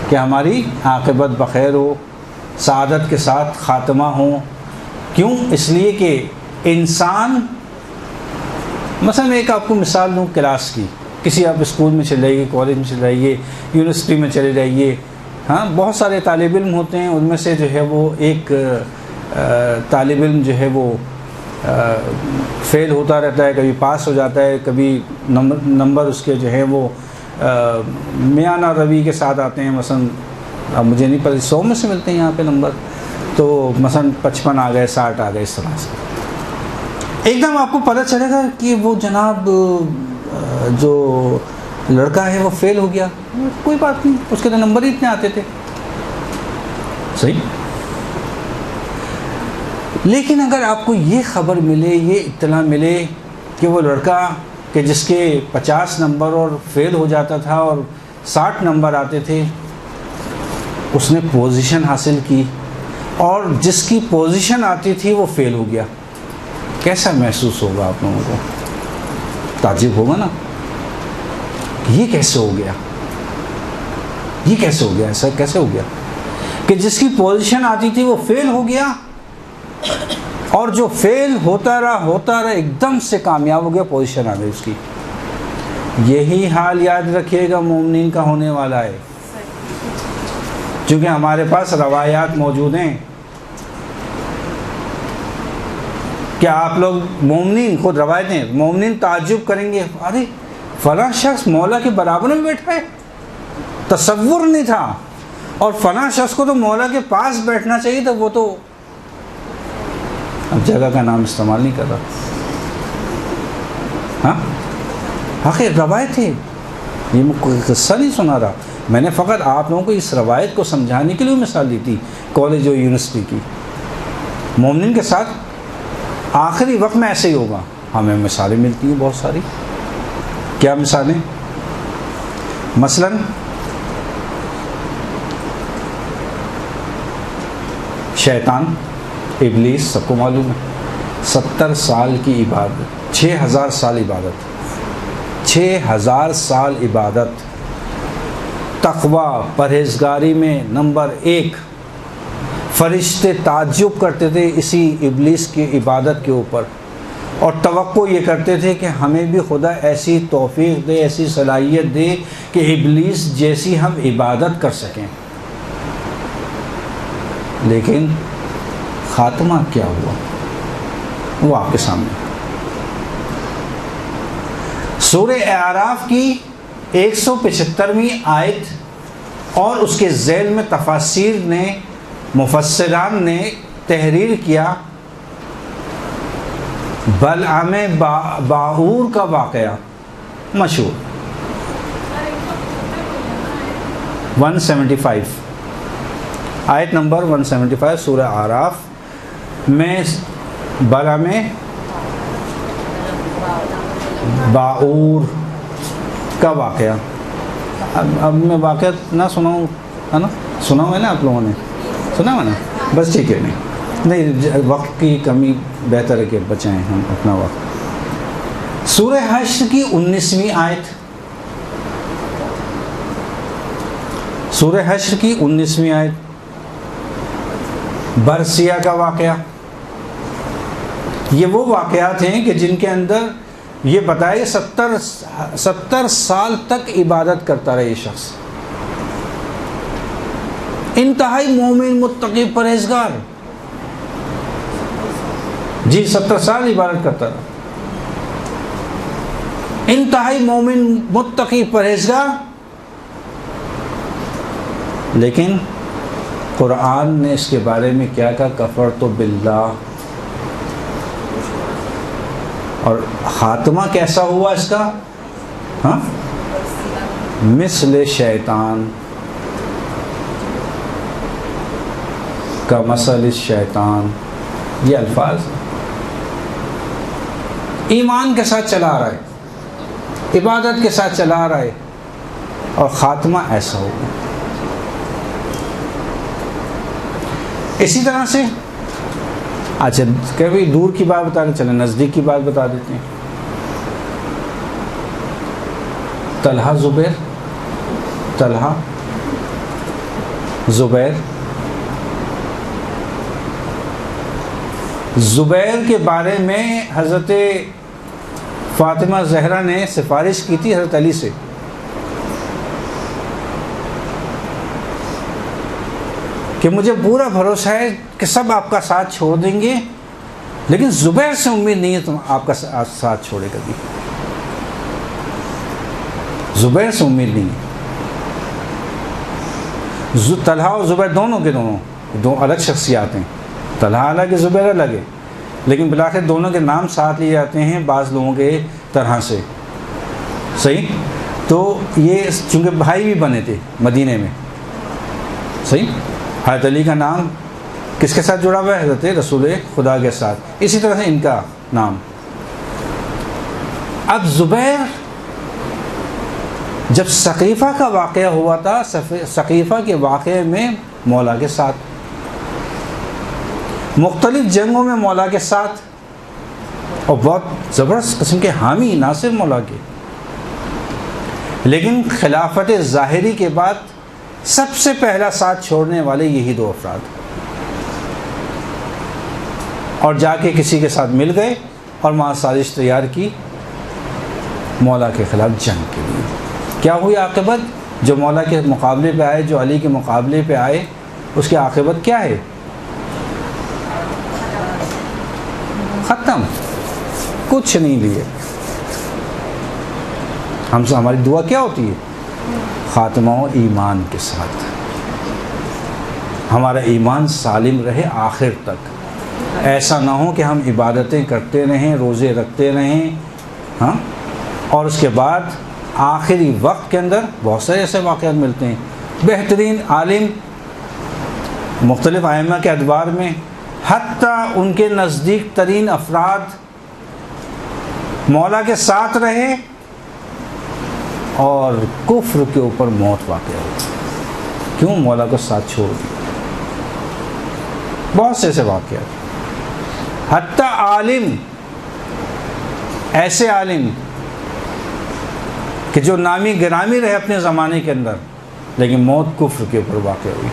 A: کہ ہماری عاقبت بخیر ہو، سعادت کے ساتھ خاتمہ ہو۔ کیوں؟ اس لیے کہ انسان، مثلا ایک آپ کو مثال دوں کلاس کی، کسی آپ اسکول میں چلے جائیے، کالج میں چلے جائیے، یونیورسٹی میں چلے جائیے، ہاں بہت سارے طالب علم ہوتے ہیں، ان میں سے جو ہے وہ ایک طالب علم جو ہے وہ فیل ہوتا رہتا ہے، کبھی پاس ہو جاتا ہے، کبھی نمبر اس کے جو ہے وہ میانہ روی کے ساتھ آتے ہیں، مثلا اب مجھے نہیں پتہ 100 میں سے ملتے ہیں یہاں پہ نمبر، تو مثلا 55 آ گئے، 60 آ گئے، اس طرح سے ایک دم آپ کو پتہ چلے گا کہ وہ جناب جو لڑکا ہے وہ فیل ہو گیا، کوئی بات نہیں، اس کے تو نمبر ہی اتنے آتے تھے، صحیح۔ لیکن اگر آپ کو یہ خبر ملے، یہ اطلاع ملے کہ وہ لڑکا کہ جس کے 50 نمبر اور فیل ہو جاتا تھا اور 60 نمبر آتے تھے، اس نے پوزیشن حاصل کی، اور جس کی پوزیشن آتی تھی وہ فیل ہو گیا، کیسا محسوس ہوگا آپ لوگوں کو؟ تعجب ہوگا نا، یہ کیسے ہو گیا، یہ کیسے ہو گیا، ایسا کیسے ہو گیا کہ جس کی پوزیشن آتی تھی وہ فیل ہو گیا، اور جو فیل ہوتا رہا ایک دم سے کامیاب ہو گیا، پوزیشن آ گئی اس کی۔ یہی حال یاد رکھیے گا مومنین کا ہونے والا ہے، چونکہ ہمارے پاس روایات موجود ہیں کہ آپ لوگ مومنین، خود روایتیں، مومنین تعجب کریں گے، ارے فلاں شخص مولا کے برابر میں بیٹھا ہے، تصور نہیں تھا، اور فلاں شخص کو تو مولا کے پاس بیٹھنا چاہیے تھا، وہ تو اب جگہ کا نام استعمال نہیں کر رہا، ہاں حقیقت روایت ہے، یہ میں کوئی قصہ نہیں سنا رہا، میں نے فقط آپ لوگوں کو اس روایت کو سمجھانے کے لیے مثال دی تھی کالج اور یونیورسٹی کی۔ مومنین کے ساتھ آخری وقت میں ایسے ہی ہوگا، ہمیں مثالیں ملتی ہیں بہت ساری۔ کیا مثالیں؟ مثلا شیطان، ابلیس، سب کو معلوم ہے، 70 سال کی عبادت، 6000 سال عبادت، 6000 سال عبادت، تقوی پرہیزگاری میں نمبر 1، فرشتے تعجب کرتے تھے اسی ابلیس کی عبادت کے اوپر، اور توقع یہ کرتے تھے کہ ہمیں بھی خدا ایسی توفیق دے، ایسی صلاحیت دے کہ ابلیس جیسی ہم عبادت کر سکیں۔ لیکن خاتمہ کیا ہوا وہ آپ کے سامنے۔ سورہ اعراف کی 175ویں آیت اور اس کے ذیل میں تفاسیر نے، مفسران نے تحریر کیا، بلعام باعور کا واقعہ مشہور، 175 آیت نمبر 175 سورہ اعراف میں بلعام باعور کا واقعہ۔ اب میں واقعہ نہ سناؤں، ہے نا، سنا ہوا ہے نا آپ لوگوں نے، سنا ہوا نا، بس ٹھیک ہے، نہیں وقت کی کمی بہتر ہے کہ بچائیں ہم اپنا وقت۔ سورہ حشر کی 19ویں آیت، سورہ حشر کی 19ویں آیت، برسیہ کا واقعہ۔ یہ وہ واقعات ہیں کہ جن کے اندر یہ بتائے 70 سال تک عبادت کرتا رہے یہ شخص، انتہائی مومن متقی پرہیزگار، جی 70 سال عبادت کرتا رہا، انتہائی مومن متقی پرہیزگار، لیکن قرآن نے اس کے بارے میں کیا کہا؟ کفرت باللہ. اور خاتمہ کیسا ہوا اس کا؟ ہاں، مثل شیطان کا مثل الشیطان، یہ الفاظ ایمان کے ساتھ چلا رہا ہے، عبادت کے ساتھ چلا رہا ہے، اور خاتمہ ایسا ہوگا. اسی طرح سے اچھا کبھی دور کی بات بتا رہے، چلیں نزدیک کی بات بتا دیتے ہیں. طلحہ زبیر کے بارے میں حضرت فاطمہ زہرا نے سفارش کی تھی حضرت علی سے کہ مجھے پورا بھروسہ ہے کہ سب آپ کا ساتھ چھوڑ دیں گے، لیکن زبیر سے امید نہیں ہے تم آپ کا ساتھ چھوڑے کبھی. زبیر سے امید نہیں ہے. طلحہ اور زبیر دونوں کے دو الگ شخصیات ہیں، طلحہ الگ ہے، زبیر الگ ہے، لیکن بالآخر دونوں کے نام ساتھ لیے جاتے ہیں بعض لوگوں کے طرح سے. صحیح؟ تو یہ چونکہ بھائی بھی بنے تھے مدینے میں. صحیح؟ حضرت علی کا نام کس کے ساتھ جڑا ہوا ہے؟ حضرت رسول خدا کے ساتھ. اسی طرح سے ان کا نام. اب زبیر جب ثقیفہ کا واقعہ ہوا تھا، ثقیفہ کے واقعے میں مولا کے ساتھ، مختلف جنگوں میں مولا کے ساتھ، اور بہت زبردست قسم کے حامی ناصر مولا کے، لیکن خلافت ظاہری کے بعد سب سے پہلا ساتھ چھوڑنے والے یہی دو افراد، اور جا کے کسی کے ساتھ مل گئے اور وہاں سازش تیار کی مولا کے خلاف جنگ کے لیے. کیا ہوئی عاقبت؟ جو مولا کے مقابلے پہ آئے، جو علی کے مقابلے پہ آئے، اس کی عاقبت کیا ہے؟ ختم، کچھ نہیں لیے. ہماری دعا کیا ہوتی ہے؟ خاتمہ و ایمان کے ساتھ، ہمارا ایمان سالم رہے آخر تک. ایسا نہ ہو کہ ہم عبادتیں کرتے رہیں، روزے رکھتے رہیں، ہاں، اور اس کے بعد آخری وقت کے اندر بہت سارے ایسے واقعات ملتے ہیں. بہترین عالم مختلف ائمہ کے ادوار میں، حتیٰ ان کے نزدیک ترین افراد مولا کے ساتھ رہے اور کفر کے اوپر موت واقع ہوئی. کیوں؟ مولا کو ساتھ چھوڑ دیا. بہت سے ایسے واقعات. حتیٰ عالم، ایسے عالم کہ جو نامی گرامی رہے اپنے زمانے کے اندر، لیکن موت کفر کے اوپر واقع ہوئی.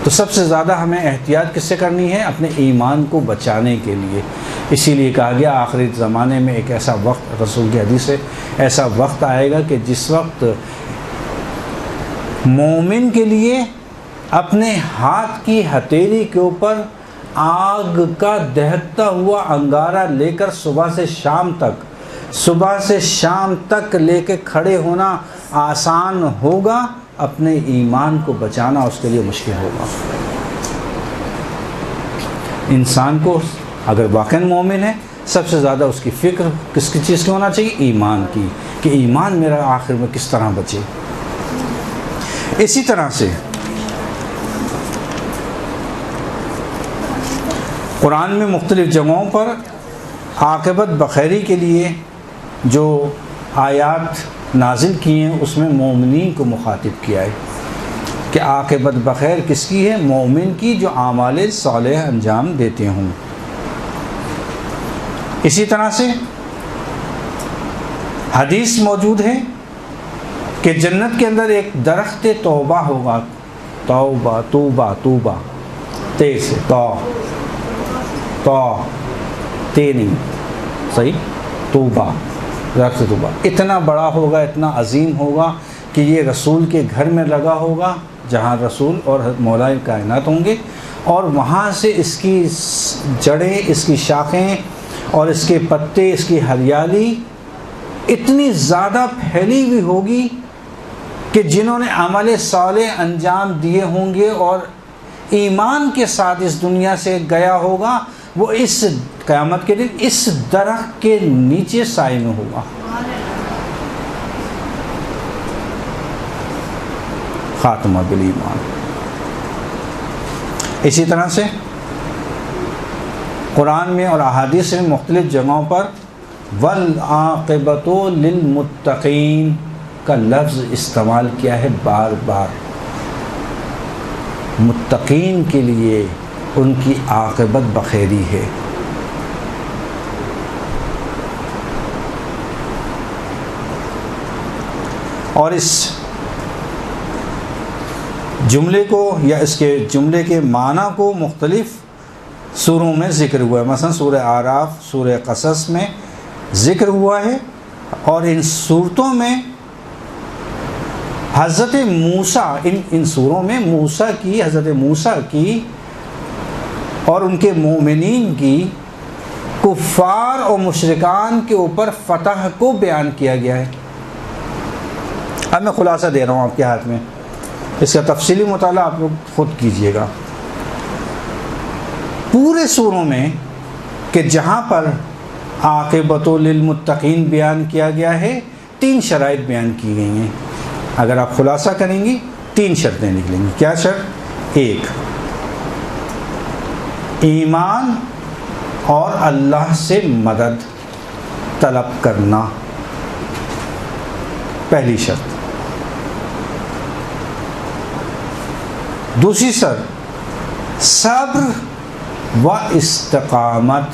A: تو سب سے زیادہ ہمیں احتیاط کس سے کرنی ہے؟ اپنے ایمان کو بچانے کے لیے. اسی لیے کہا گیا آخری زمانے میں ایک ایسا وقت، رسول کی حدیث سے، ایسا وقت آئے گا کہ جس وقت مومن کے لیے اپنے ہاتھ کی ہتھیلی کے اوپر آگ کا دہکتا ہوا انگارہ لے کر صبح سے شام تک لے کے کھڑے ہونا آسان ہوگا، اپنے ایمان کو بچانا اس کے لیے مشکل ہوگا. انسان کو اگر واقعی مومن ہے، سب سے زیادہ اس کی فکر کس کی چیز کی ہونا چاہیے؟ ایمان کی، کہ ایمان میرا آخر میں کس طرح بچے. اسی طرح سے قرآن میں مختلف جگہوں پر عاقبت بخیری کے لیے جو آیات نازل کی ہیں، اس میں مومنین کو مخاطب کیا ہے کہ عاقبت بخیر کس کی ہے؟ مومن کی، جو اعمال صالح انجام دیتے ہوں. اسی طرح سے حدیث موجود ہے کہ جنت کے اندر ایک درخت توبہ ہوگا. توبہ، توبہ، توبہ، تے سے، تو تے نہیں، صحیح، طوبہ، درخت طوبہ اتنا بڑا ہوگا، اتنا عظیم ہوگا کہ یہ رسول کے گھر میں لگا ہوگا، جہاں رسول اور مولا کائنات ہوں گے، اور وہاں سے اس کی جڑیں، اس کی شاخیں اور اس کے پتے، اس کی ہریالی اتنی زیادہ پھیلی ہوئی ہوگی کہ جنہوں نے عمل صالح انجام دیے ہوں گے اور ایمان کے ساتھ اس دنیا سے گیا ہوگا، وہ اس قیامت کے دن اس درخت کے نیچے سائے میں ہوگا۔ خاتمہ بالایمان۔ اسی طرح سے قرآن میں اور احادیث میں مختلف جگہوں پر والعاقبۃ للمتقین کا لفظ استعمال کیا ہے بار بار۔ متقین کے لیے ان کی عاقبت بخیری ہے۔ اور اس جملے کو یا اس کے جملے کے معنی کو مختلف سوروں میں ذکر ہوا ہے، مثلا سورہ اعراف، سورہ قصص میں ذکر ہوا ہے، اور ان صورتوں میں حضرت موسیٰ ان سوروں میں موسیٰ کی، حضرت موسیٰ کی اور ان کے مومنین کی کفار اور مشرکان کے اوپر فتح کو بیان کیا گیا ہے۔ اب میں خلاصہ دے رہا ہوں آپ کے ہاتھ میں، اس کا تفصیلی مطالعہ آپ لوگ خود کیجئے گا۔ پورے سوروں میں کہ جہاں پر عاقبۃ للمتقین بیان کیا گیا ہے، 3 شرائط بیان کی گئی ہیں۔ اگر آپ خلاصہ کریں گی 3 شرطیں نکلیں گی۔ کیا شرط؟ 1، ایمان اور اللہ سے مدد طلب کرنا، پہلی شرط۔ دوسری شرط صبر و استقامت،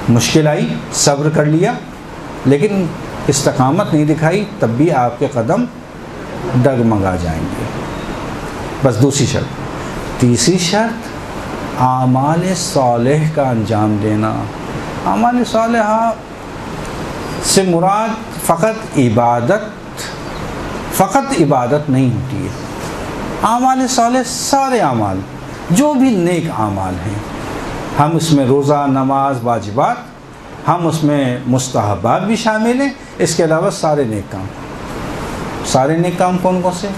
A: مشکل آئی صبر کر لیا لیکن استقامت نہیں دکھائی، تب بھی آپ کے قدم ڈگمگا جائیں گے، بس دوسری شرط۔ تیسری شرط اعمال صالح کا انجام دینا۔ اعمال صالحہ سے مراد فقط عبادت نہیں ہوتی ہے۔ اعمال صالح سارے اعمال، جو بھی نیک اعمال ہیں، ہم اس میں روزہ، نماز، واجبات، ہم اس میں مستحبات بھی شامل ہیں، اس کے علاوہ سارے نیک کام۔ سارے نیک کام کون کون سے؟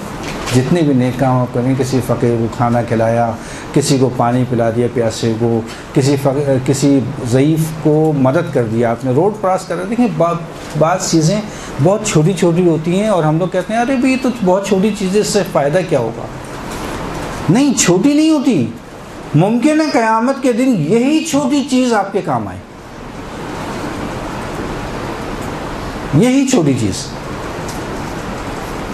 A: جتنے بھی نیک کام آپ کریں، کسی فقیر کو کھانا کھلایا، کسی کو پانی پلا دیا پیاسے کو، کسی ضعیف کو مدد کر دیا آپ نے، روڈ کراس کر رہے۔ دیکھیں بعض چیزیں بہت چھوٹی چھوٹی ہوتی ہیں اور ہم لوگ کہتے ہیں ارے بھئی یہ تو بہت چھوٹی چیزیں، اس سے فائدہ کیا ہوگا؟ نہیں، چھوٹی نہیں ہوتی، ممکن ہے قیامت کے دن یہی چھوٹی چیز آپ کے کام آئے، یہی چھوٹی چیز۔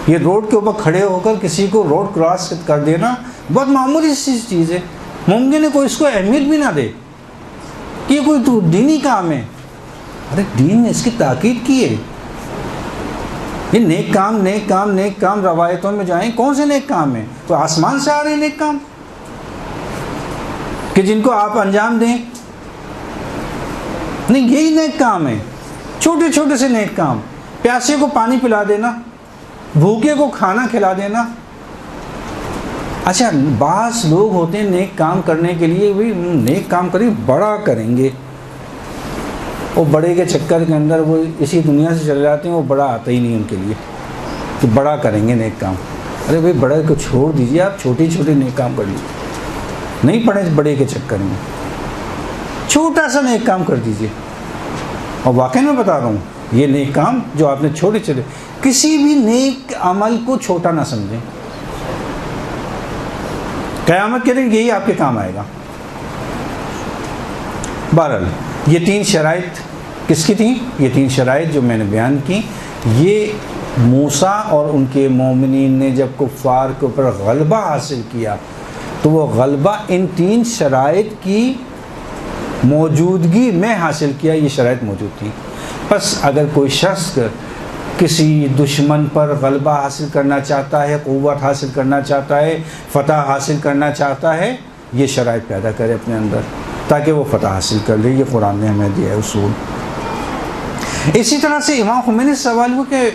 A: یہ روڈ کے اوپر کھڑے ہو کر کسی کو روڈ کراس کر دینا بہت معمولی سی چیز ہے، ممکن ہے کوئی اس کو اہمیت بھی نہ دے کہ یہ کوئی تو دینی کام ہے۔ ارے دین نے اس کی تاکید کی ہے، یہ نیک کام روایتوں میں جائیں، کون سے نیک کام ہیں؟ تو آسمان سے آ رہے ہیں نیک کام کہ جن کو آپ انجام دیں؟ نہیں، یہی نیک کام ہے، چھوٹے چھوٹے سے نیک کام، پیاسے کو پانی پلا دینا، بھوکے کو کھانا کھلا دینا۔ اچھا، بعض لوگ ہوتے ہیں نیک کام کرنے کے لیے بھی نیک کام کریں، بڑا کریں گے، وہ بڑے کے چکر کے اندر وہ اسی دنیا سے چلے جاتے ہیں، وہ بڑا آتا ہی نہیں ان کے لیے کہ بڑا کریں گے نیک کام۔ ارے بھائی بڑے کو چھوڑ دیجیے، آپ چھوٹی چھوٹی نیک کام کر لیجیے، نہیں پڑے بڑے کے چکر میں، چھوٹا سا نیک کام کر دیجیے۔ اور واقعی میں بتا رہا ہوں، یہ نیک کام جو آپ نے چھوٹے چھوٹے، کسی بھی نیک عمل کو چھوٹا نہ سمجھیں، قیامت کے دن یہی آپ کے کام آئے گا۔ بہرحال یہ 3 شرائط کس کی تھیں؟ یہ 3 شرائط جو میں نے بیان کی، یہ موسیٰ اور ان کے مومنین نے جب کفار کے اوپر غلبہ حاصل کیا تو وہ غلبہ ان 3 شرائط کی موجودگی میں حاصل کیا، یہ شرائط موجود تھی۔ پس اگر کوئی شخص کسی دشمن پر غلبہ حاصل کرنا چاہتا ہے، قوت حاصل کرنا چاہتا ہے، فتح حاصل کرنا چاہتا ہے، یہ شرائط پیدا کرے اپنے اندر۔ تاکہ وہ فتح حاصل کر لے. یہ قرآن نے ہمیں دیا ہے اصول. اسی طرح سے امام خمینی سے سوال ہوا کہ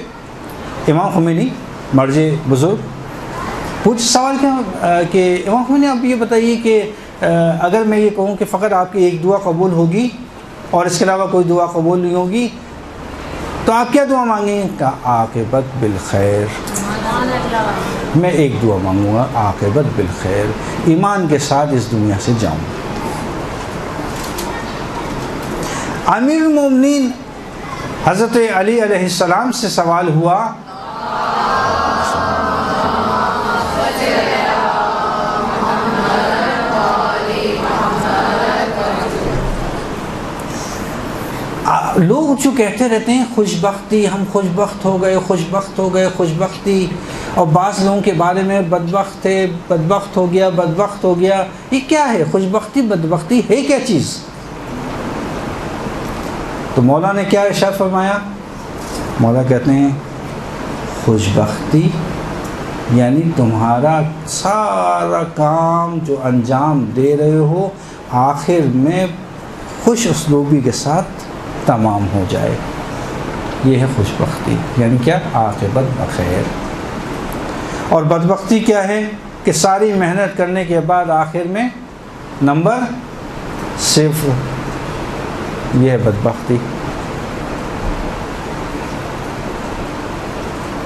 A: امام خمینی مرجع بزرگ پوچھ سوال کیا کہ امام خمینی آپ یہ بتائیے کہ اگر میں یہ کہوں کہ فقط آپ کی ایک دعا قبول ہوگی اور اس کے علاوہ کوئی دعا قبول نہیں ہوگی تو آپ کیا دعا مانگیں گے؟ کہ عاقبت بالخیر. میں ایک دعا مانگوں گا عاقبت بالخیر، ایمان کے ساتھ اس دنیا سے جاؤں. امیر المومنین حضرت علی علیہ السلام سے سوال ہوا لوگ جو کہتے رہتے ہیں خوش بختی، ہم خوش بخت ہو گئے، خوش بخت ہو گئے، خوش بختی، اور بعض لوگوں کے بارے میں بدبخت ہے، بدبخت ہو گیا، بدبخت ہو گیا. یہ کیا ہے؟ خوش بختی بدبختی ہے کیا چیز؟ تو مولا نے کیا ارشاد فرمایا؟ مولا کہتے ہیں خوش بختی یعنی تمہارا سارا کام جو انجام دے رہے ہو آخر میں خوش اسلوبی کے ساتھ تمام ہو جائے. یہ ہے خوش بختی. یعنی کیا؟ عاقبت بخیر. اور بدبختی کیا ہے؟ کہ ساری محنت کرنے کے بعد آخر میں نمبر صفر. یہ ہے بدبختی.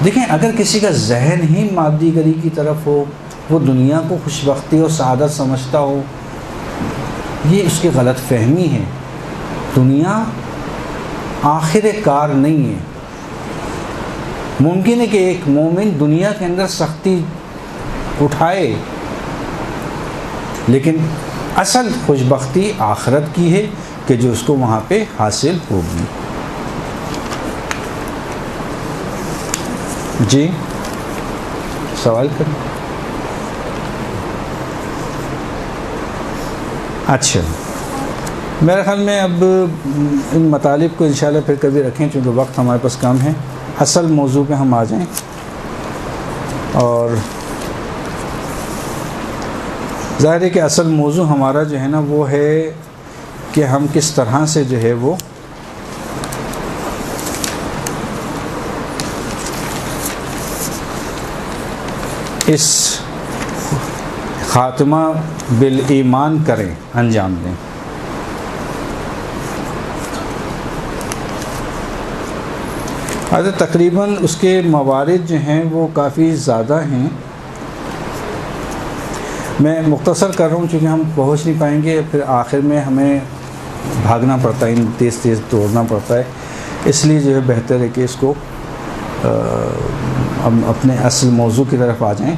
A: دیکھیں اگر کسی کا ذہن ہی مادی گری کی طرف ہو، وہ دنیا کو خوش بختی اور سعادت سمجھتا ہو، یہ اس کی غلط فہمی ہے. دنیا آخر کار نہیں ہے. ممکن ہے کہ ایک مومن دنیا کے اندر سختی اٹھائے، لیکن اصل خوش بختی آخرت کی ہے کہ جو اس کو وہاں پہ حاصل ہوگی. جی سوال کریں. اچھا میرے خیال میں اب ان مطالب کو انشاءاللہ پھر کبھی رکھیں چونکہ وقت ہمارے پاس کم ہے. اصل موضوع پہ ہم آ جائیں. اور ظاہر ہے کہ اصل موضوع ہمارا جو ہے نا وہ ہے کہ ہم کس طرح سے جو ہے وہ اس خاتمہ بالایمان کریں، انجام دیں. تقریباً اس کے موارد جو ہیں وہ کافی زیادہ ہیں. میں مختصر کر رہا ہوں چونکہ ہم پہنچ نہیں پائیں گے، پھر آخر میں ہمیں بھاگنا پڑتا ہے، تیز تیز دوڑنا پڑتا ہے. اس لیے جو ہے بہتر ہے کہ اس کو ہم اپنے اصل موضوع کی طرف آ جائیں.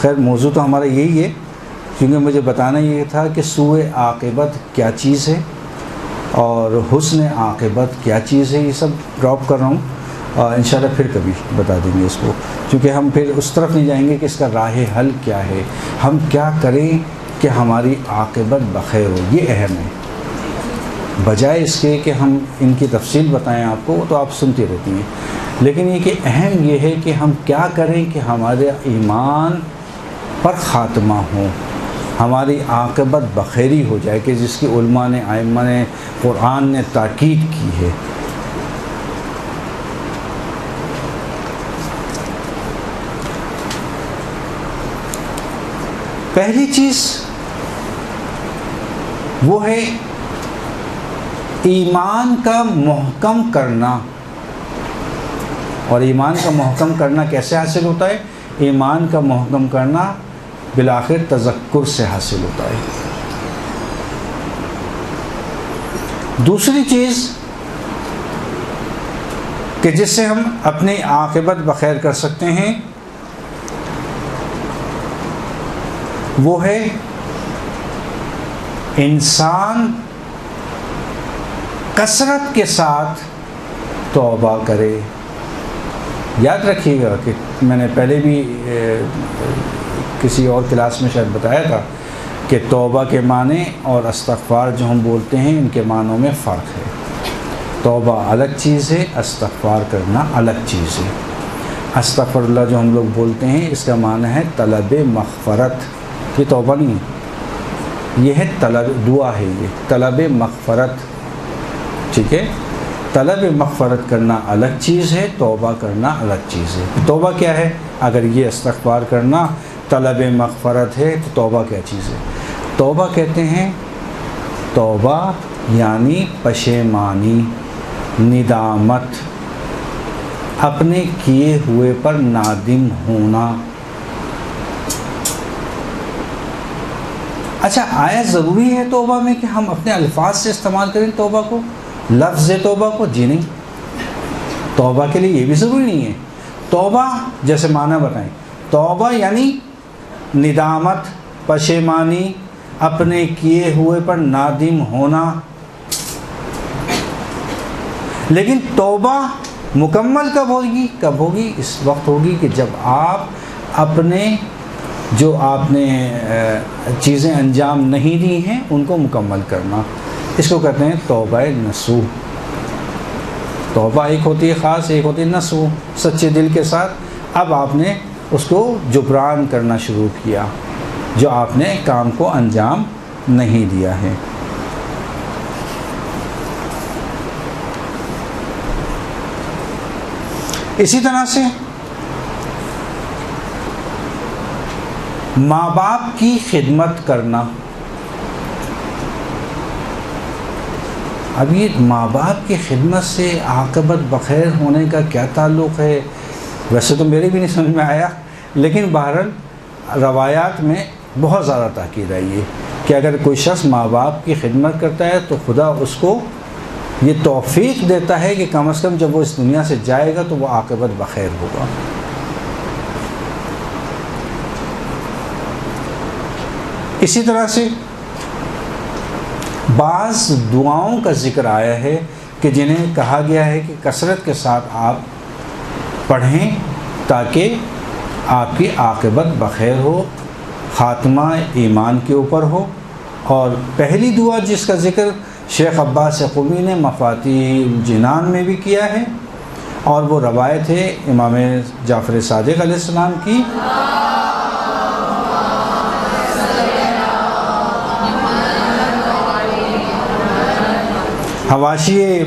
A: خیر موضوع تو ہمارا یہی ہے کیونکہ مجھے بتانا یہ تھا کہ سوء عاقبت کیا چیز ہے اور حسن عاقبت کیا چیز ہے. یہ سب ڈراپ کر رہا ہوں اور انشاءاللہ پھر کبھی بتا دیں گے اس کو، کیونکہ ہم پھر اس طرف نہیں جائیں گے کہ اس کا راہ حل کیا ہے، ہم کیا کریں کہ ہماری عاقبت بخیر ہو. یہ اہم ہے، بجائے اس کے کہ ہم ان کی تفصیل بتائیں آپ کو تو آپ سنتی رہتی ہیں. لیکن یہ کہ اہم یہ ہے کہ ہم کیا کریں کہ ہمارے ایمان پر خاتمہ ہو، ہماری عاقبت بخیری ہو جائے، کہ جس کی علماء نے، ائمہ نے، قرآن نے تاکید کی ہے. پہلی چیز وہ ہے ایمان کا محکم کرنا. اور ایمان کا محکم کرنا کیسے حاصل ہوتا ہے؟ ایمان کا محکم کرنا بالآخر تذکر سے حاصل ہوتا ہے. دوسری چیز کہ جس سے ہم اپنی عاقبت بخیر کر سکتے ہیں وہ ہے انسان کثرت کے ساتھ توبہ کرے. یاد رکھیے گا کہ میں نے پہلے بھی کسی اور کلاس میں شاید بتایا تھا کہ توبہ کے معنی اور استغفار جو ہم بولتے ہیں ان کے معنوں میں فرق ہے. توبہ الگ چیز ہے، استغفار کرنا الگ چیز ہے. استغفر اللہ جو ہم لوگ بولتے ہیں اس کا معنی ہے طلب مغفرت. یہ توبہ نہیں ہے. یہ ہے طلب دعا ہے، یہ طلب مغفرت، ٹھیک ہے. طلب مغفرت کرنا الگ چیز ہے، توبہ کرنا الگ چیز ہے. توبہ کیا ہے؟ اگر یہ استغفار کرنا طلب مغفرت ہے تو توبہ کیا چیز ہے؟ توبہ کہتے ہیں، توبہ یعنی پشیمانی، ندامت، اپنے کیے ہوئے پر نادم ہونا. اچھا، آیا ضروری ہے توبہ میں کہ ہم اپنے الفاظ سے استعمال کریں توبہ کو، لفظ توبہ کو؟ جی نہیں، توبہ کے لیے یہ بھی ضروری نہیں ہے. توبہ جیسے معنی بتائیں، توبہ یعنی ندامت، پشیمانی، اپنے کیے ہوئے پر نادم ہونا. لیکن توبہ مکمل کب ہوگی؟ کب ہوگی؟ اس وقت ہوگی کہ جب آپ اپنے جو آپ نے چیزیں انجام نہیں دی ہیں ان کو مکمل کرنا. اس کو کہتے ہیں توبہ نصوح. توبہ ایک ہوتی ہے خاص، ایک ہوتی ہے نصوح، سچے دل کے ساتھ. اب آپ نے اس کو جبران کرنا شروع کیا جو آپ نے کام کو انجام نہیں دیا ہے. اسی طرح سے ماں باپ کی خدمت کرنا. اب یہ ماں باپ کی خدمت سے عاقبت بخیر ہونے کا کیا تعلق ہے؟ ویسے تو میرے بھی نہیں سمجھ میں آیا، لیکن بہرحال روایات میں بہت زیادہ تاکید آئی ہے کہ اگر کوئی شخص ماں باپ کی خدمت کرتا ہے تو خدا اس کو یہ توفیق دیتا ہے کہ کم از کم جب وہ اس دنیا سے جائے گا تو وہ عاقبت بخیر ہوگا. اسی طرح سے بعض دعاؤں کا ذکر آیا ہے کہ جنہیں کہا گیا ہے کہ کثرت کے ساتھ آپ پڑھیں تاکہ آپ کی عاقبت بخیر ہو، خاتمہ ایمان کے اوپر ہو. اور پہلی دعا جس کا ذکر شیخ عباس قمی نے مفاتیح الجنان میں بھی کیا ہے، اور وہ روایت ہے امام جعفر صادق علیہ السلام کی. حواشی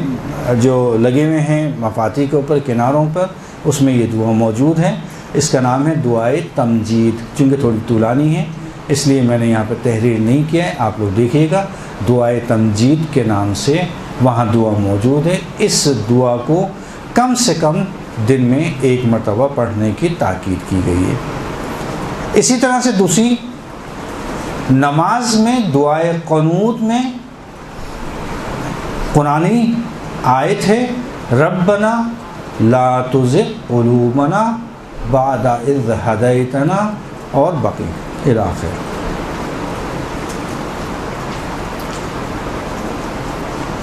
A: جو لگے ہوئے ہیں مفاتیح کے اوپر کناروں پر، اس میں یہ دعا موجود ہے. اس کا نام ہے دعائے تمجید. چونکہ تھوڑی طولانی ہے اس لیے میں نے یہاں پہ تحریر نہیں کیا ہے، آپ لوگ دیکھیے گا. دعائے تمجید کے نام سے وہاں دعا موجود ہے. اس دعا کو کم سے کم دن میں 1 مرتبہ پڑھنے کی تاکید کی گئی ہے. اسی طرح سے دوسری نماز میں دعائے قنوت میں قرآنی آیت ہے ربنا لا تزغ قلوبنا بعد اذ ہدیتنا اور باقی الی آخر.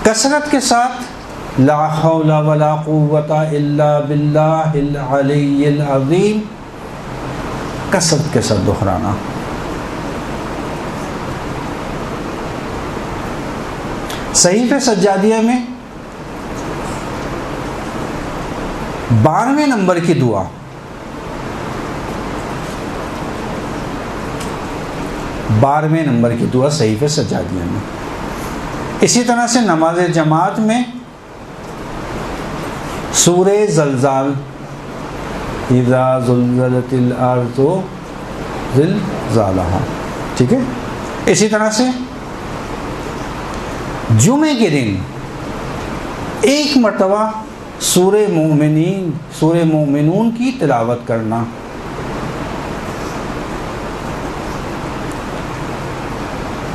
A: کثرت کے ساتھ لا حول ولا قوت الا باللہ العلی العظیم، کثرت کے ساتھ دہرانا. صحیفہ سجادیہ میں 12ویں نمبر کی دعا، 12ویں نمبر کی دعا صحیفہ سجادیہ میں. اسی طرح سے نماز جماعت میں سورہ زلزال، اذا زلزلت الارض زلزالہا، ٹھیک ہے. اسی طرح سے جمعے کے دن 1 مرتبہ سورہ مومنون کی تلاوت کرنا.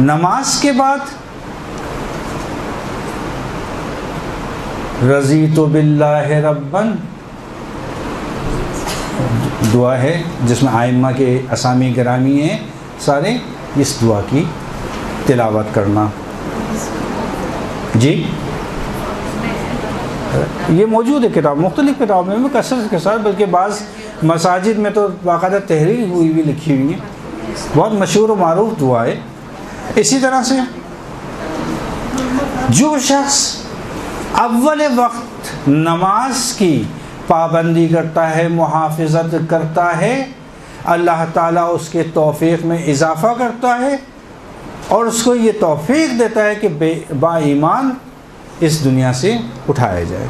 A: نماز کے بعد رضیت باللہ ربًا دعا ہے جس میں ائمہ کے اسامی گرامی ہیں سارے، اس دعا کی تلاوت کرنا. جی یہ موجود ہے کتاب، مختلف کتابوں میں کثرت کے ساتھ، بلکہ بعض مساجد میں تو باقاعدہ تحریر ہوئی بھی لکھی ہوئی ہیں. بہت مشہور و معروف دعا ہے. اسی طرح سے جو شخص اول وقت نماز کی پابندی کرتا ہے، محافظت کرتا ہے، اللہ تعالیٰ اس کے توفیق میں اضافہ کرتا ہے اور اس کو یہ توفیق دیتا ہے کہ با ایمان اس دنیا سے اٹھایا جائے۔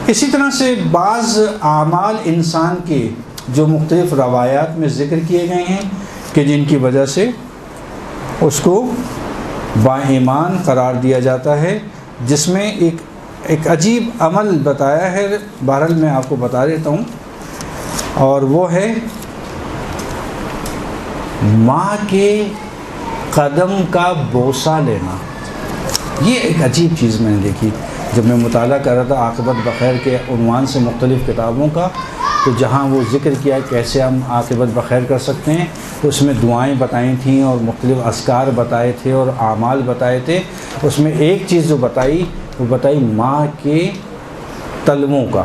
A: اسی طرح سے بعض اعمال انسان کے جو مختلف روایات میں ذکر کیے گئے ہیں کہ جن کی وجہ سے اس کو با ایمان قرار دیا جاتا ہے، جس میں ایک عجیب عمل بتایا ہے، بہرحال میں آپ کو بتا دیتا ہوں، اور وہ ہے ماں کے قدم کا بوسہ لینا۔ یہ ایک عجیب چیز میں نے دیکھی جب میں مطالعہ کر رہا تھا عاقبت بخیر کے عنوان سے مختلف کتابوں کا، تو جہاں وہ ذکر کیا کیسے ہم عاقبت بخیر کر سکتے ہیں، تو اس میں دعائیں بتائی تھیں اور مختلف اذکار بتائے تھے اور اعمال بتائے تھے۔ اس میں ایک چیز جو بتائی وہ بتائی ماں کے تلووں کا،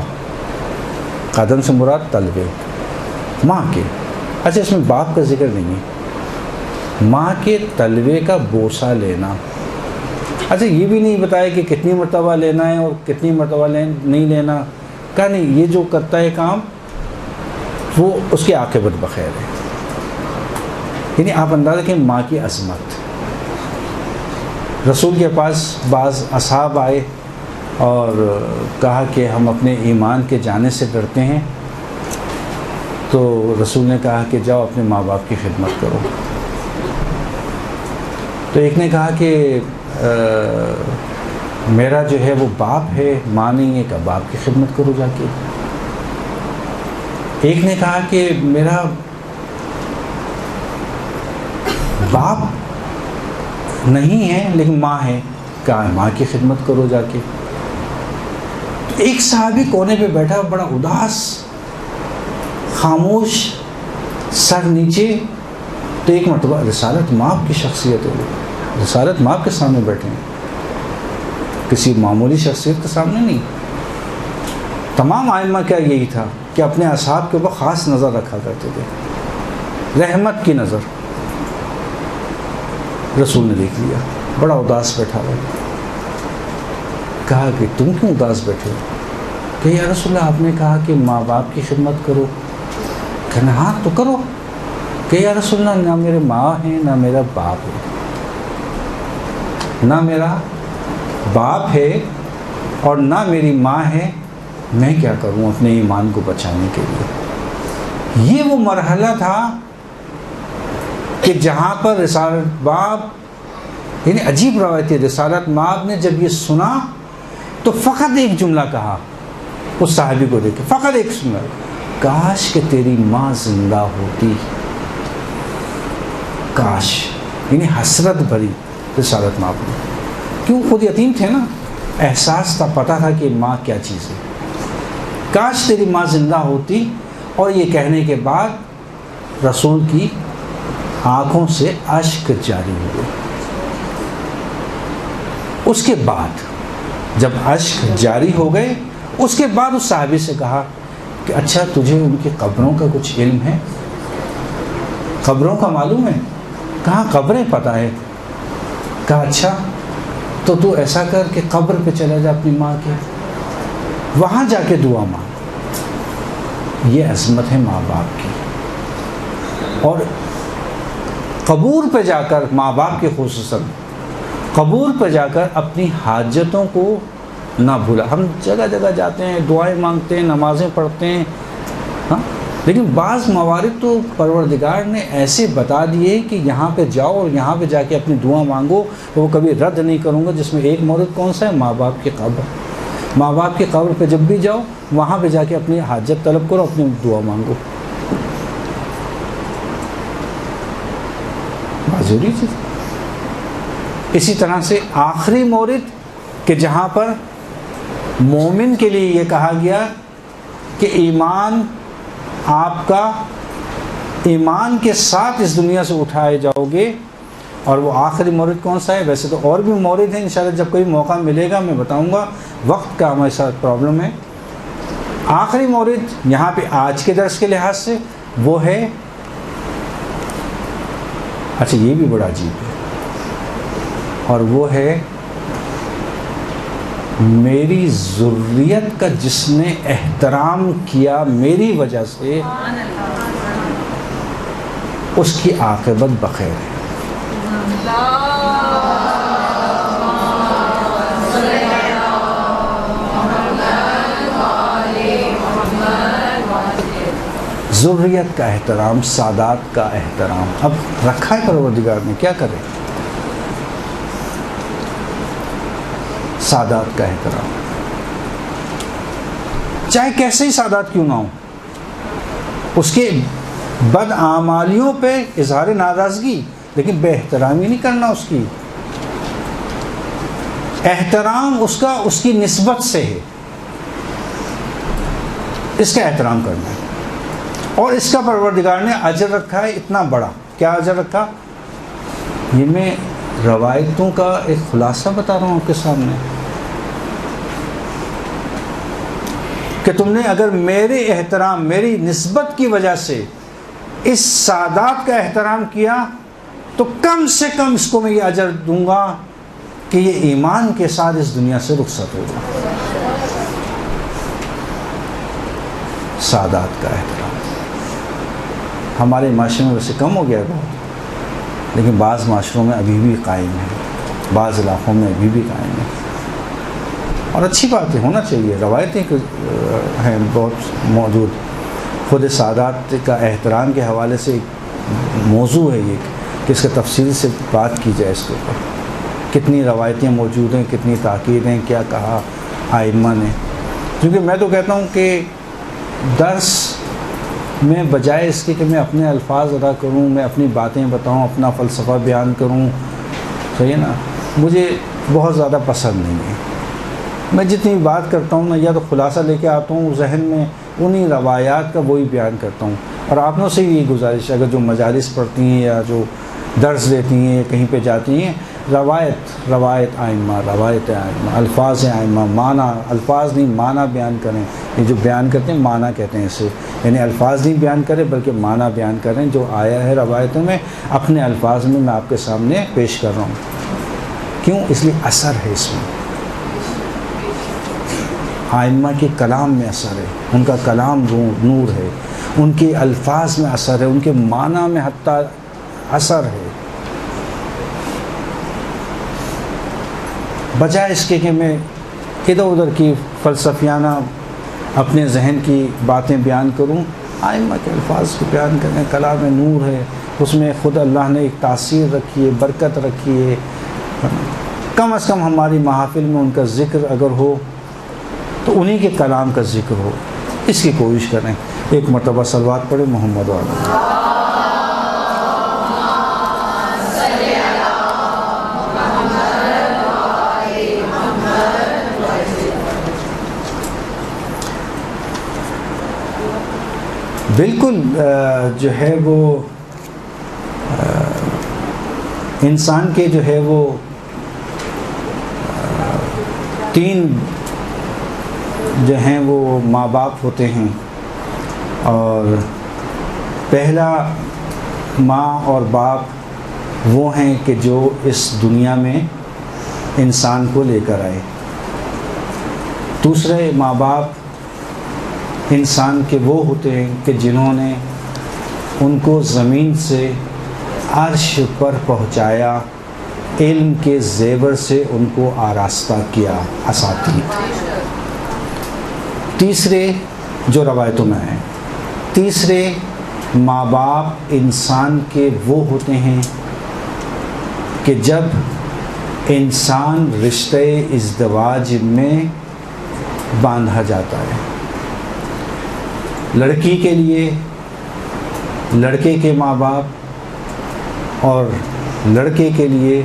A: قدم سے مراد تلوے، ماں کے۔ اچھا، اس میں باپ کا ذکر نہیں ہے، ماں کے تلوے کا بوسہ لینا۔ اچھا، یہ بھی نہیں بتایا کہ کتنی مرتبہ لینا ہے اور کتنی مرتبہ نہیں لینا، کہا نہیں، یہ جو کرتا ہے کام وہ اس کی عاقبت بخیر ہے۔ یعنی آپ اندازہ کہ ماں کی عظمت۔ رسول کے پاس بعض اصحاب آئے اور کہا کہ ہم اپنے ایمان کے جانے سے ڈرتے ہیں، تو رسول نے کہا کہ جاؤ اپنے ماں باپ کی خدمت کرو۔ تو ایک نے کہا کہ میرا جو ہے وہ باپ ہے، ماں نہیں ہے، کہ باپ کی خدمت کرو جا کے۔ ایک نے کہا کہ میرا باپ نہیں ہے لیکن ماں ہے، کہا ماں کی خدمت کرو جا کے۔ ایک صحابی کونے پہ بیٹھا، بڑا اداس، خاموش، سر نیچے۔ تو ایک مرتبہ رسالت مآب کی شخصیت ہے، رسالت مآب کے سامنے بیٹھے ہیں، کسی معمولی شخصیت کے سامنے نہیں۔ تمام ائمہ کا یہی تھا کہ اپنے اصحاب کے اوپر خاص نظر رکھا کرتے تھے، رحمت کی نظر۔ رسول نے دیکھ لیا، بڑا اداس بیٹھا ہوا، کہا کہ تم کیوں اداس بیٹھے ہو؟ کہ یا رسول اللہ، آپ نے کہا کہ ماں باپ کی خدمت کرو۔ کہنا ہاں تو کرو۔ کہ یا رسول اللہ، نہ میرے ماں ہیں نہ میرا باپ ہے، نہ میرا باپ ہے اور نہ میری ماں ہے، میں کیا کروں اپنے ایمان کو بچانے کے لیے؟ یہ وہ مرحلہ تھا کہ جہاں پر رسالت مآب، یعنی عجیب روایت ہے، رسالت مآب نے جب یہ سنا تو فقط ایک جملہ کہا اس صحابی کو دیکھ کے، فقط ایک جملہ، کاش کہ تیری ماں زندہ ہوتی، کاش، یعنی حسرت بھری رسالت مآب نے۔ کیوں؟ خود یتیم تھے نا، احساس تھا، پتہ تھا کہ ماں کیا چیز ہے۔ کاش تیری ماں زندہ ہوتی۔ اور یہ کہنے کے بعد رسول کی آنکھوں سے اشک جاری ہوئے۔ اس کے بعد جب اشک جاری ہو گئے، اس کے بعد اس صحابی سے کہا کہ اچھا تجھے ان کی قبروں کا کچھ علم ہے؟ قبروں کا معلوم ہے؟ کہاں قبریں پتہ ہے۔ کہا اچھا تو ایسا کر کہ قبر پہ چلا جا اپنی ماں کے، وہاں جا کے دعا مانگ۔ یہ عظمت ہے ماں باپ کی۔ اور قبور پہ جا کر، ماں باپ کے خصوصاً قبور پہ جا کر اپنی حاجتوں کو نہ بھولا۔ ہم جگہ جگہ جاتے ہیں، دعائیں مانگتے ہیں، نمازیں پڑھتے ہیں، ہاں، لیکن بعض موارد تو پروردگار نے ایسے بتا دیے کہ یہاں پہ جاؤ اور یہاں پہ جا کے اپنی دعا مانگو، وہ کبھی رد نہیں کروں گا۔ جس میں ایک مورد کون سا ہے؟ ماں باپ کی قبر۔ ماں باپ کی قبر پہ جب بھی جاؤ، وہاں پہ جا کے اپنی حاجت طلب کرو، اپنی دعا مانگو۔ ضروری چیز۔ اسی طرح سے آخری مورد کہ جہاں پر مومن کے لیے یہ کہا گیا کہ ایمان آپ کا، ایمان کے ساتھ اس دنیا سے اٹھائے جاؤ گے، اور وہ آخری مورد کون سا ہے؟ ویسے تو اور بھی مورد ہیں، انشاءاللہ جب کوئی موقع ملے گا میں بتاؤں گا، وقت کا ہمارے ساتھ پرابلم ہے۔ آخری مورد یہاں پہ آج کے درس کے لحاظ سے وہ ہے، اچھا یہ بھی بڑا عجیب ہے، اور وہ ہے میری ذریت کا جس نے احترام کیا میری وجہ سے اس کی عاقبت بخیر ہے۔ ذریت کا احترام، سادات کا احترام اب رکھا ہے پروردگار نے، کیا کرے؟ سادات کا احترام، چاہے کیسے ہی سادات کیوں نہ ہو، اس کے بدعمالیوں پہ اظہار ناراضگی، لیکن بے احترامی نہیں کرنا اس کی۔ احترام اس کا اس کی نسبت سے ہے، اس کا احترام کرنا ہے، اور اس کا پروردگار نے اجر رکھا ہے اتنا بڑا۔ کیا اجر رکھا؟ یہ میں روایتوں کا ایک خلاصہ بتا رہا ہوں آپ کے سامنے، کہ تم نے اگر میرے احترام، میری نسبت کی وجہ سے اس سادات کا احترام کیا تو کم سے کم اس کو میں یہ اجر دوں گا کہ یہ ایمان کے ساتھ اس دنیا سے رخصت ہوگا۔ سادات کا احترام ہمارے معاشرے میں ویسے کم ہو گیا بہت، لیکن بعض معاشروں میں ابھی بھی قائم ہے، بعض علاقوں میں ابھی بھی قائم ہے، اور اچھی بات ہے، ہونا چاہیے۔ روایتیں ہیں بہت موجود، خود سادات کا احترام کے حوالے سے ایک موضوع ہے یہ کہ اس کے تفصیل سے بات کی جائے، اس کے اوپر کتنی روایتیں موجود ہیں، کتنی تاکیدیں، کیا کہا ائمہ نے۔ کیونکہ میں تو کہتا ہوں کہ درس میں بجائے اس کے کہ میں اپنے الفاظ ادا کروں، میں اپنی باتیں بتاؤں، اپنا فلسفہ بیان کروں، صحیح ہے نا، مجھے بہت زیادہ پسند نہیں ہے۔ میں جتنی بات کرتا ہوں نا، یا تو خلاصہ لے کے آتا ہوں ذہن میں، انہی روایات کا وہی بیان کرتا ہوں۔ اور آپ نے سے یہ گزارش ہے، اگر جو مجالس پڑھتی ہیں یا جو درس دیتی ہیں یا کہیں پہ جاتی ہیں، روایت ائمہ، الفاظ ائمہ، معنی، الفاظ نہیں معنی بیان کریں۔ یہ جو بیان کرتے ہیں معنی کہتے ہیں اسے، یعنی الفاظ نہیں بیان کریں بلکہ معنی بیان کریں، جو آیا ہے روایتوں میں اپنے الفاظ میں آپ کے سامنے پیش کر رہا ہوں۔ کیوں؟ اس لیے اثر ہے اس میں، ائمہ کے کلام میں اثر ہے، ان کا کلام نور ہے، ان کے الفاظ میں اثر ہے، ان کے معنی میں حتیٰ اثر ہے۔ بجائے اس کے کہ میں ادھر ادھر کی فلسفیانہ اپنے ذہن کی باتیں بیان کروں، ائمہ کے الفاظ کو بیان کریں، کلام نور ہے، اس میں خود اللہ نے ایک تاثیر رکھی ہے، برکت رکھی ہے۔ کم از کم ہماری محافل میں ان کا ذکر اگر ہو تو انہی کے کلام کا ذکر ہو، اس کی کوشش کریں۔ ایک مرتبہ صلوات پڑھیں محمد وعلیہ۔ بالکل جو ہے وہ انسان کے جو ہے وہ تین جو ہیں وہ ماں باپ ہوتے ہیں، اور پہلا ماں اور باپ وہ ہیں کہ جو اس دنیا میں انسان کو لے کر آئے۔ دوسرے ماں باپ انسان کے وہ ہوتے ہیں کہ جنہوں نے ان کو زمین سے عرش پر پہنچایا، علم کے زیور سے ان کو آراستہ کیا، اساتید۔ تیسرے جو روایتوں میں ہیں، تیسرے ماں باپ انسان کے وہ ہوتے ہیں کہ جب انسان رشتہ ازدواج میں باندھا جاتا ہے، لڑکی کے لیے لڑکے کے ماں باپ اور لڑکے کے لیے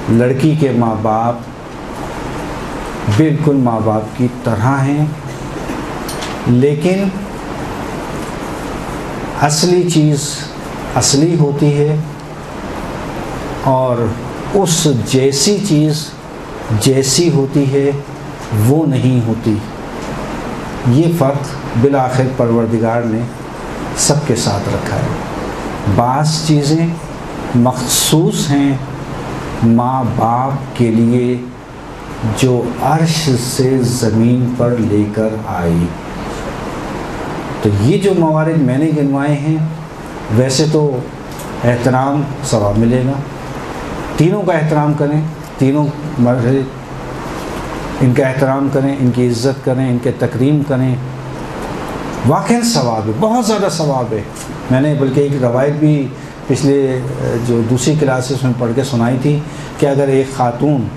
A: لڑکی کے ماں باپ بالکل ماں باپ کی طرح ہیں، لیکن اصلی چیز اصلی ہوتی ہے، اور اس جیسی چیز جیسی ہوتی ہے وہ نہیں ہوتی۔ یہ فرق بالآخر پروردگار نے سب کے ساتھ رکھا ہے۔ بعض چیزیں مخصوص ہیں ماں باپ کے لیے جو عرش سے زمین پر لے کر آئی. تو یہ جو موارد میں نے گنوائے ہیں، ویسے تو احترام ثواب ملے گا، تینوں کا احترام کریں، تینوں مرحلے ان کا احترام کریں، ان کی عزت کریں، ان کے تکریم کریں، واقعاً ثواب ہے، بہت زیادہ ثواب ہے. میں نے بلکہ ایک روایت بھی پچھلے جو دوسری کلاسز میں پڑھ کے سنائی تھی کہ اگر ایک خاتون،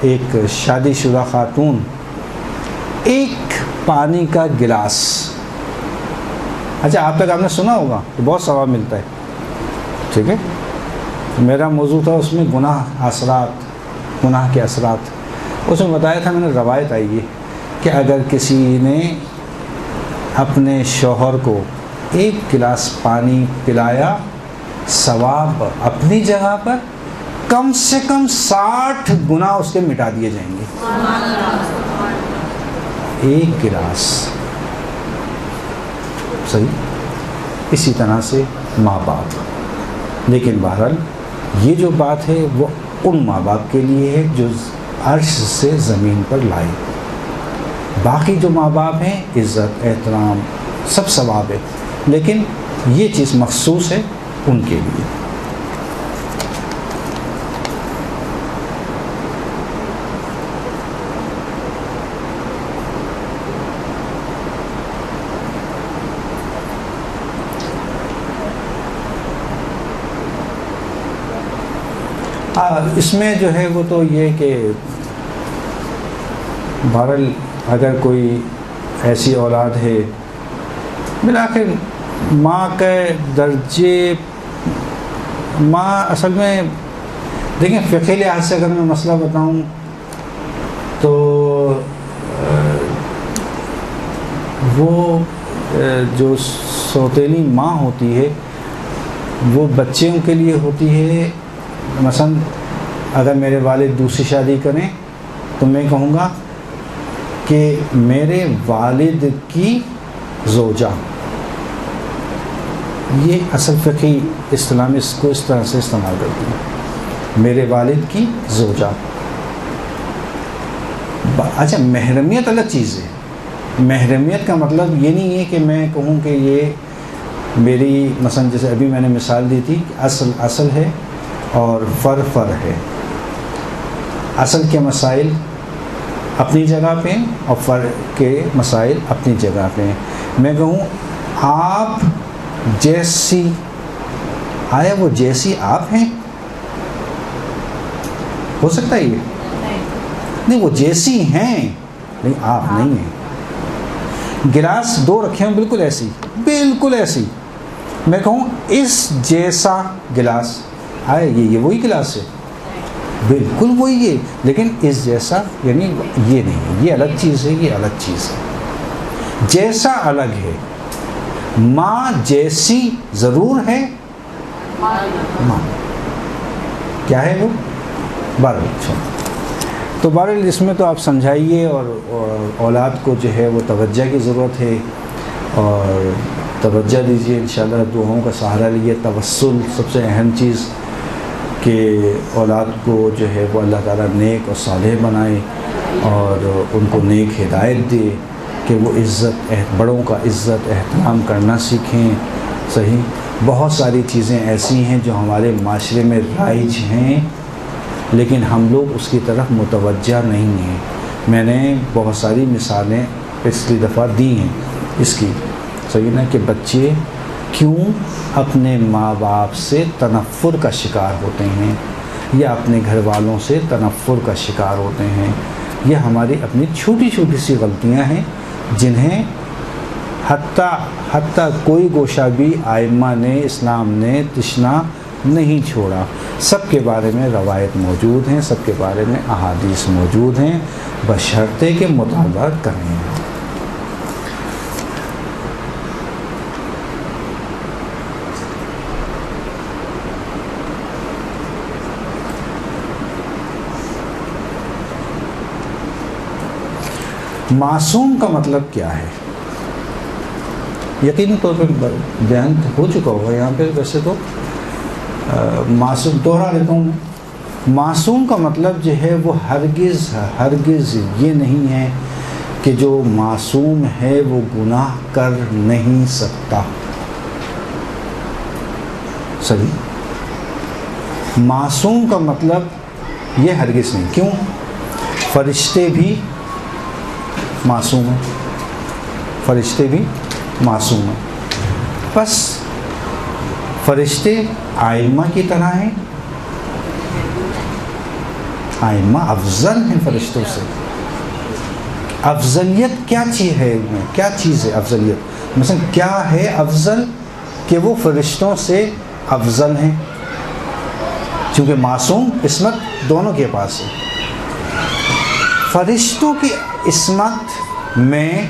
A: ایک شادی شدہ خاتون ایک پانی کا گلاس، اچھا آپ تک آپ نے سنا ہوگا تو بہت ثواب ملتا ہے، ٹھیک ہے. میرا موضوع تھا اس میں گناہ کے اثرات. اس میں بتایا تھا، میں نے روایت آئی ہے کہ اگر کسی نے اپنے شوہر کو ایک گلاس پانی پلایا، ثواب اپنی جگہ پر کم سے کم 60 گناہ اس کے مٹا دیے جائیں گے. ایک گلاس، صحیح. اسی طرح سے ماں باپ. لیکن بہرحال یہ جو بات ہے وہ ان ماں باپ کے لیے ہے جو عرش سے زمین پر لائے. باقی جو ماں باپ ہیں عزت احترام سب ثواب ہے، لیکن یہ چیز مخصوص ہے ان کے لیے. اس میں جو ہے وہ تو یہ کہ بہرحال اگر کوئی ایسی اولاد ہے، بالآخر ماں کے درجے، ماں اصل میں دیکھیں فقہی لحاظ سے اگر میں مسئلہ بتاؤں تو وہ جو سوتیلی ماں ہوتی ہے وہ بچوں کے لیے ہوتی ہے. مثلا اگر میرے والد دوسری شادی کریں تو میں کہوں گا کہ میرے والد کی زوجہ، یہ اصل فقہی اصطلاح میں اس کو اس طرح سے استعمال کرتی ہے، میرے والد کی زوجہ. اچھا محرمیت الگ چیز ہے. محرمیت کا مطلب یہ نہیں ہے کہ میں کہوں کہ یہ میری، مثلا جیسے ابھی میں نے مثال دی تھی کہ اصل ہے اور فر ہے. اصل کے مسائل اپنی جگہ پہ ہیں اور فر کے مسائل اپنی جگہ پہ ہیں. میں کہوں آپ جیسی، آیا وہ جیسی آپ ہیں؟ ہو سکتا ہے یہ نہیں، وہ جیسی ہیں لیکن آپ نہیں ہیں. گلاس دو رکھے ہیں بالکل ایسی، میں کہوں اس جیسا گلاس، آئے یہ وہی گلاس ہے، بالکل وہی ہے، لیکن اس جیسا یعنی یہ نہیں، یہ الگ چیز ہے، یہ الگ چیز ہے. جیسا الگ ہے. ماں جیسی ضرور ہے، ماں کیا ہے وہ بہرحال. تو بہرحال اس میں تو آپ سمجھائیے، اور اولاد کو جو ہے وہ توجہ کی ضرورت ہے، اور توجہ دیجیے انشاءاللہ. دعاؤں کا سہارا لیے. توسل سب سے اہم چیز کہ اولاد کو جو ہے وہ اللہ تعالیٰ نیک اور صالح بنائے اور ان کو نیک ہدایت دے کہ وہ بڑوں کا عزت احترام کرنا سیکھیں. صحیح. بہت ساری چیزیں ایسی ہیں جو ہمارے معاشرے میں رائج ہیں لیکن ہم لوگ اس کی طرف متوجہ نہیں ہیں. میں نے بہت ساری مثالیں پچھلی دفعہ دی ہیں اس کی. صحیح نا، کہ بچے کیوں اپنے ماں باپ سے تنفر کا شکار ہوتے ہیں یا اپنے گھر والوں سے تنفر کا شکار ہوتے ہیں. یہ ہماری اپنی چھوٹی چھوٹی سی غلطیاں ہیں جنہیں حتیٰ کوئی گوشہ بھی ائمہ نے اسلام نے تشنا نہیں چھوڑا. سب کے بارے میں روایت موجود ہیں، سب کے بارے میں احادیث موجود ہیں، بشرطے کہ مطالعہ کریں. معصوم کا مطلب کیا ہے؟ یقینی طور پر بیان ہو چکا ہوگا یہاں پہ. ویسے تو معصوم دوہرا لیتا ہوں میں. معصوم کا مطلب جو ہے وہ ہرگز یہ نہیں ہے کہ جو معصوم ہے وہ گناہ کر نہیں سکتا. صحیح. معصوم کا مطلب یہ ہرگز نہیں. کیوں؟ فرشتے بھی معصوم ہیں، فرشتے بھی معصوم ہیں. بس فرشتے آئمہ کی طرح ہیں. آئمہ افضل ہیں فرشتوں سے. افضلیت کیا چیز ہے ان میں؟ کیا چیز ہے افضلیت؟ مثلا کیا ہے افضل کہ وہ فرشتوں سے افضل ہیں؟ چونکہ معصوم عصمت دونوں کے پاس ہے. فرشتوں کی عصمت میں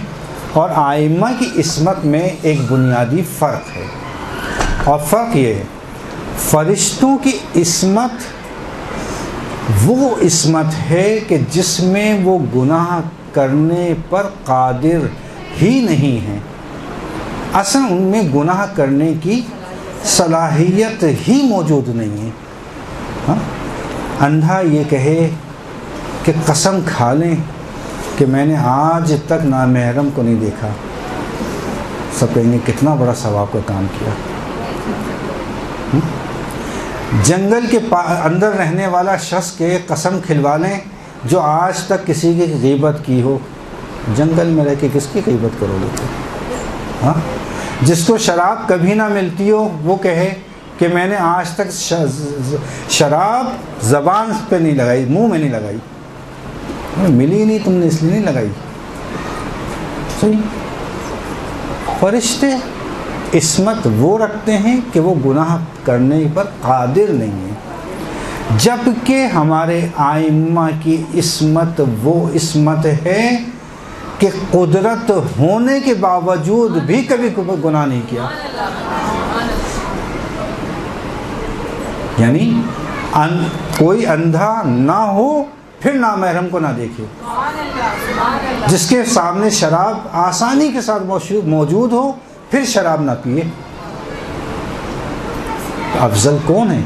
A: اور آئمہ کی عصمت میں ایک بنیادی فرق ہے، اور فرق یہ ہے فرشتوں کی عصمت وہ عصمت ہے کہ جس میں وہ گناہ کرنے پر قادر ہی نہیں ہیں. اصلا ان میں گناہ کرنے کی صلاحیت ہی موجود نہیں ہے. ہاں؟ اندھا یہ کہے کہ قسم کھا لیں کہ میں نے آج تک نامحرم کو نہیں دیکھا، سب کہیں گے کتنا بڑا ثواب کا کام کیا. جنگل کے اندر رہنے والا شخص کے قسم کھلوا لیں جو آج تک کسی کی غیبت کی ہو. جنگل میں رہ کے کس کی غیبت کرو گے؟ ہاں. جس کو شراب کبھی نہ ملتی ہو وہ کہے کہ میں نے آج تک شراب زبان پہ نہیں لگائی، منہ میں نہیں لگائی. ملی نہیں، تم نے اس لیے نہیں لگائی. صحیح. فرشتے عصمت وہ رکھتے ہیں کہ وہ گناہ کرنے پر قادر نہیں ہیں، جبکہ ہمارے آئمہ کی عصمت وہ عصمت ہے کہ قدرت ہونے کے باوجود بھی کبھی گناہ نہیں کیا. یعنی کوئی اندھا نہ ہو پھر نامحرم کو نہ دیکھے، جس کے سامنے شراب آسانی کے ساتھ موجود ہو پھر شراب نہ پیے. افضل کون ہے؟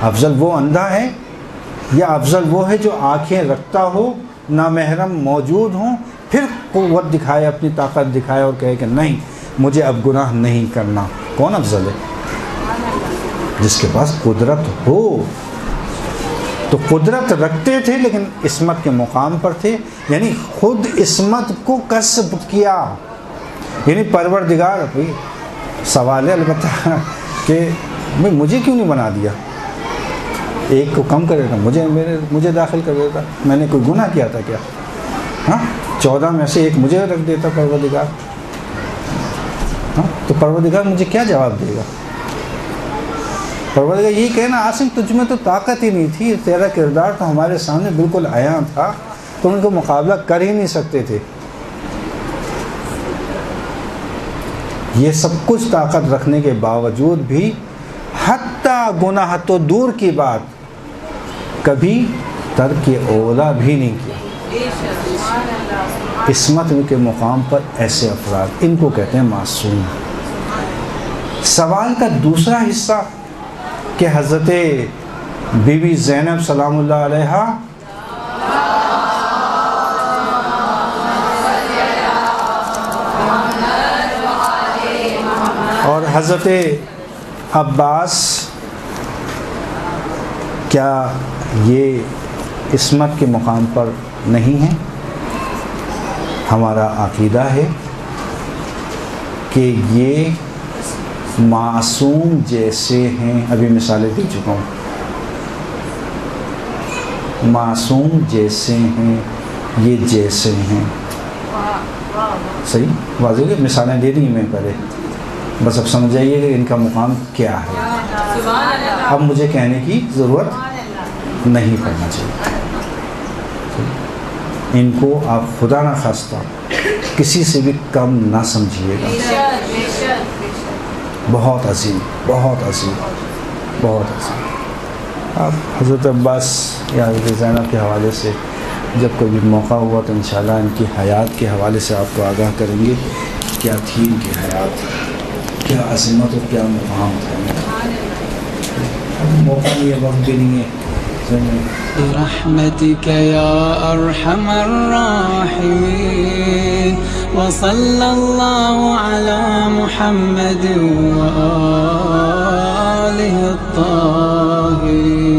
A: افضل وہ اندھا ہے یا افضل وہ ہے جو آنکھیں رکھتا ہو، نامحرم موجود ہوں، پھر قوت دکھائے، اپنی طاقت دکھائے اور کہے کہ نہیں مجھے اب گناہ نہیں کرنا؟ کون افضل ہے؟ جس کے پاس قدرت ہو. تو قدرت رکھتے تھے لیکن عصمت کے مقام پر تھے، یعنی خود عصمت کو کسب کیا. یعنی پروردگار سوال ہے البتہ کہ مجھے کیوں نہیں بنا دیا؟ ایک کو کم کر دیتا، مجھے داخل کر دیتا. میں نے کوئی گناہ کیا تھا کیا؟ ہاں 14 میں سے ایک مجھے رکھ دیتا پروردگار. ہاں تو پروردگار مجھے کیا جواب دے گا؟ پروردگار یہی کہنا عاصم تجھ میں تو طاقت ہی نہیں تھی، تیرا کردار تو ہمارے سامنے بالکل عیاں تھا، تو ان کو مقابلہ کر ہی نہیں سکتے تھے. یہ سب کچھ طاقت رکھنے کے باوجود بھی حتیٰ گناہ تو دور کی بات کبھی ترک اولا بھی نہیں کیا. عصمت کے مقام پر ایسے افراد، ان کو کہتے ہیں معصوم. سوال کا دوسرا حصہ کہ حضرت بی بی زینب سلام اللہ علیہا اور حضرت عباس کیا یہ عصمت کے مقام پر نہیں ہیں؟ ہمارا عقیدہ ہے کہ یہ معصوم جیسے ہیں. ابھی مثالیں دے چکا ہوں. معصوم جیسے ہیں، یہ جیسے ہیں. صحیح واضح ہے. مثالیں دے دی میں پہلے، بس اب سمجھ جائیے کہ ان کا مقام کیا ہے. اب مجھے کہنے کی ضرورت نہیں پڑنا چاہیے. ان کو آپ خدا نہ خواستہ کسی سے بھی کم نہ سمجھیے گا. بہت عظیم، بہت عظیم، بہت عظیم. آپ حضرت عباس یا حضرت زینب کے حوالے سے جب کوئی بھی موقع ہوا تو انشاءاللہ ان کی حیات کے حوالے سے آپ کو آگاہ کریں گے. کیا تھی ان کی حیات، کیا عظمت اور کیا مقام تھا. موقع نہیں ہے، وقت بھی نہیں ہے.
B: برحمتك يا أرحم الراحمين وصلى الله على محمد وآله الطاهرين.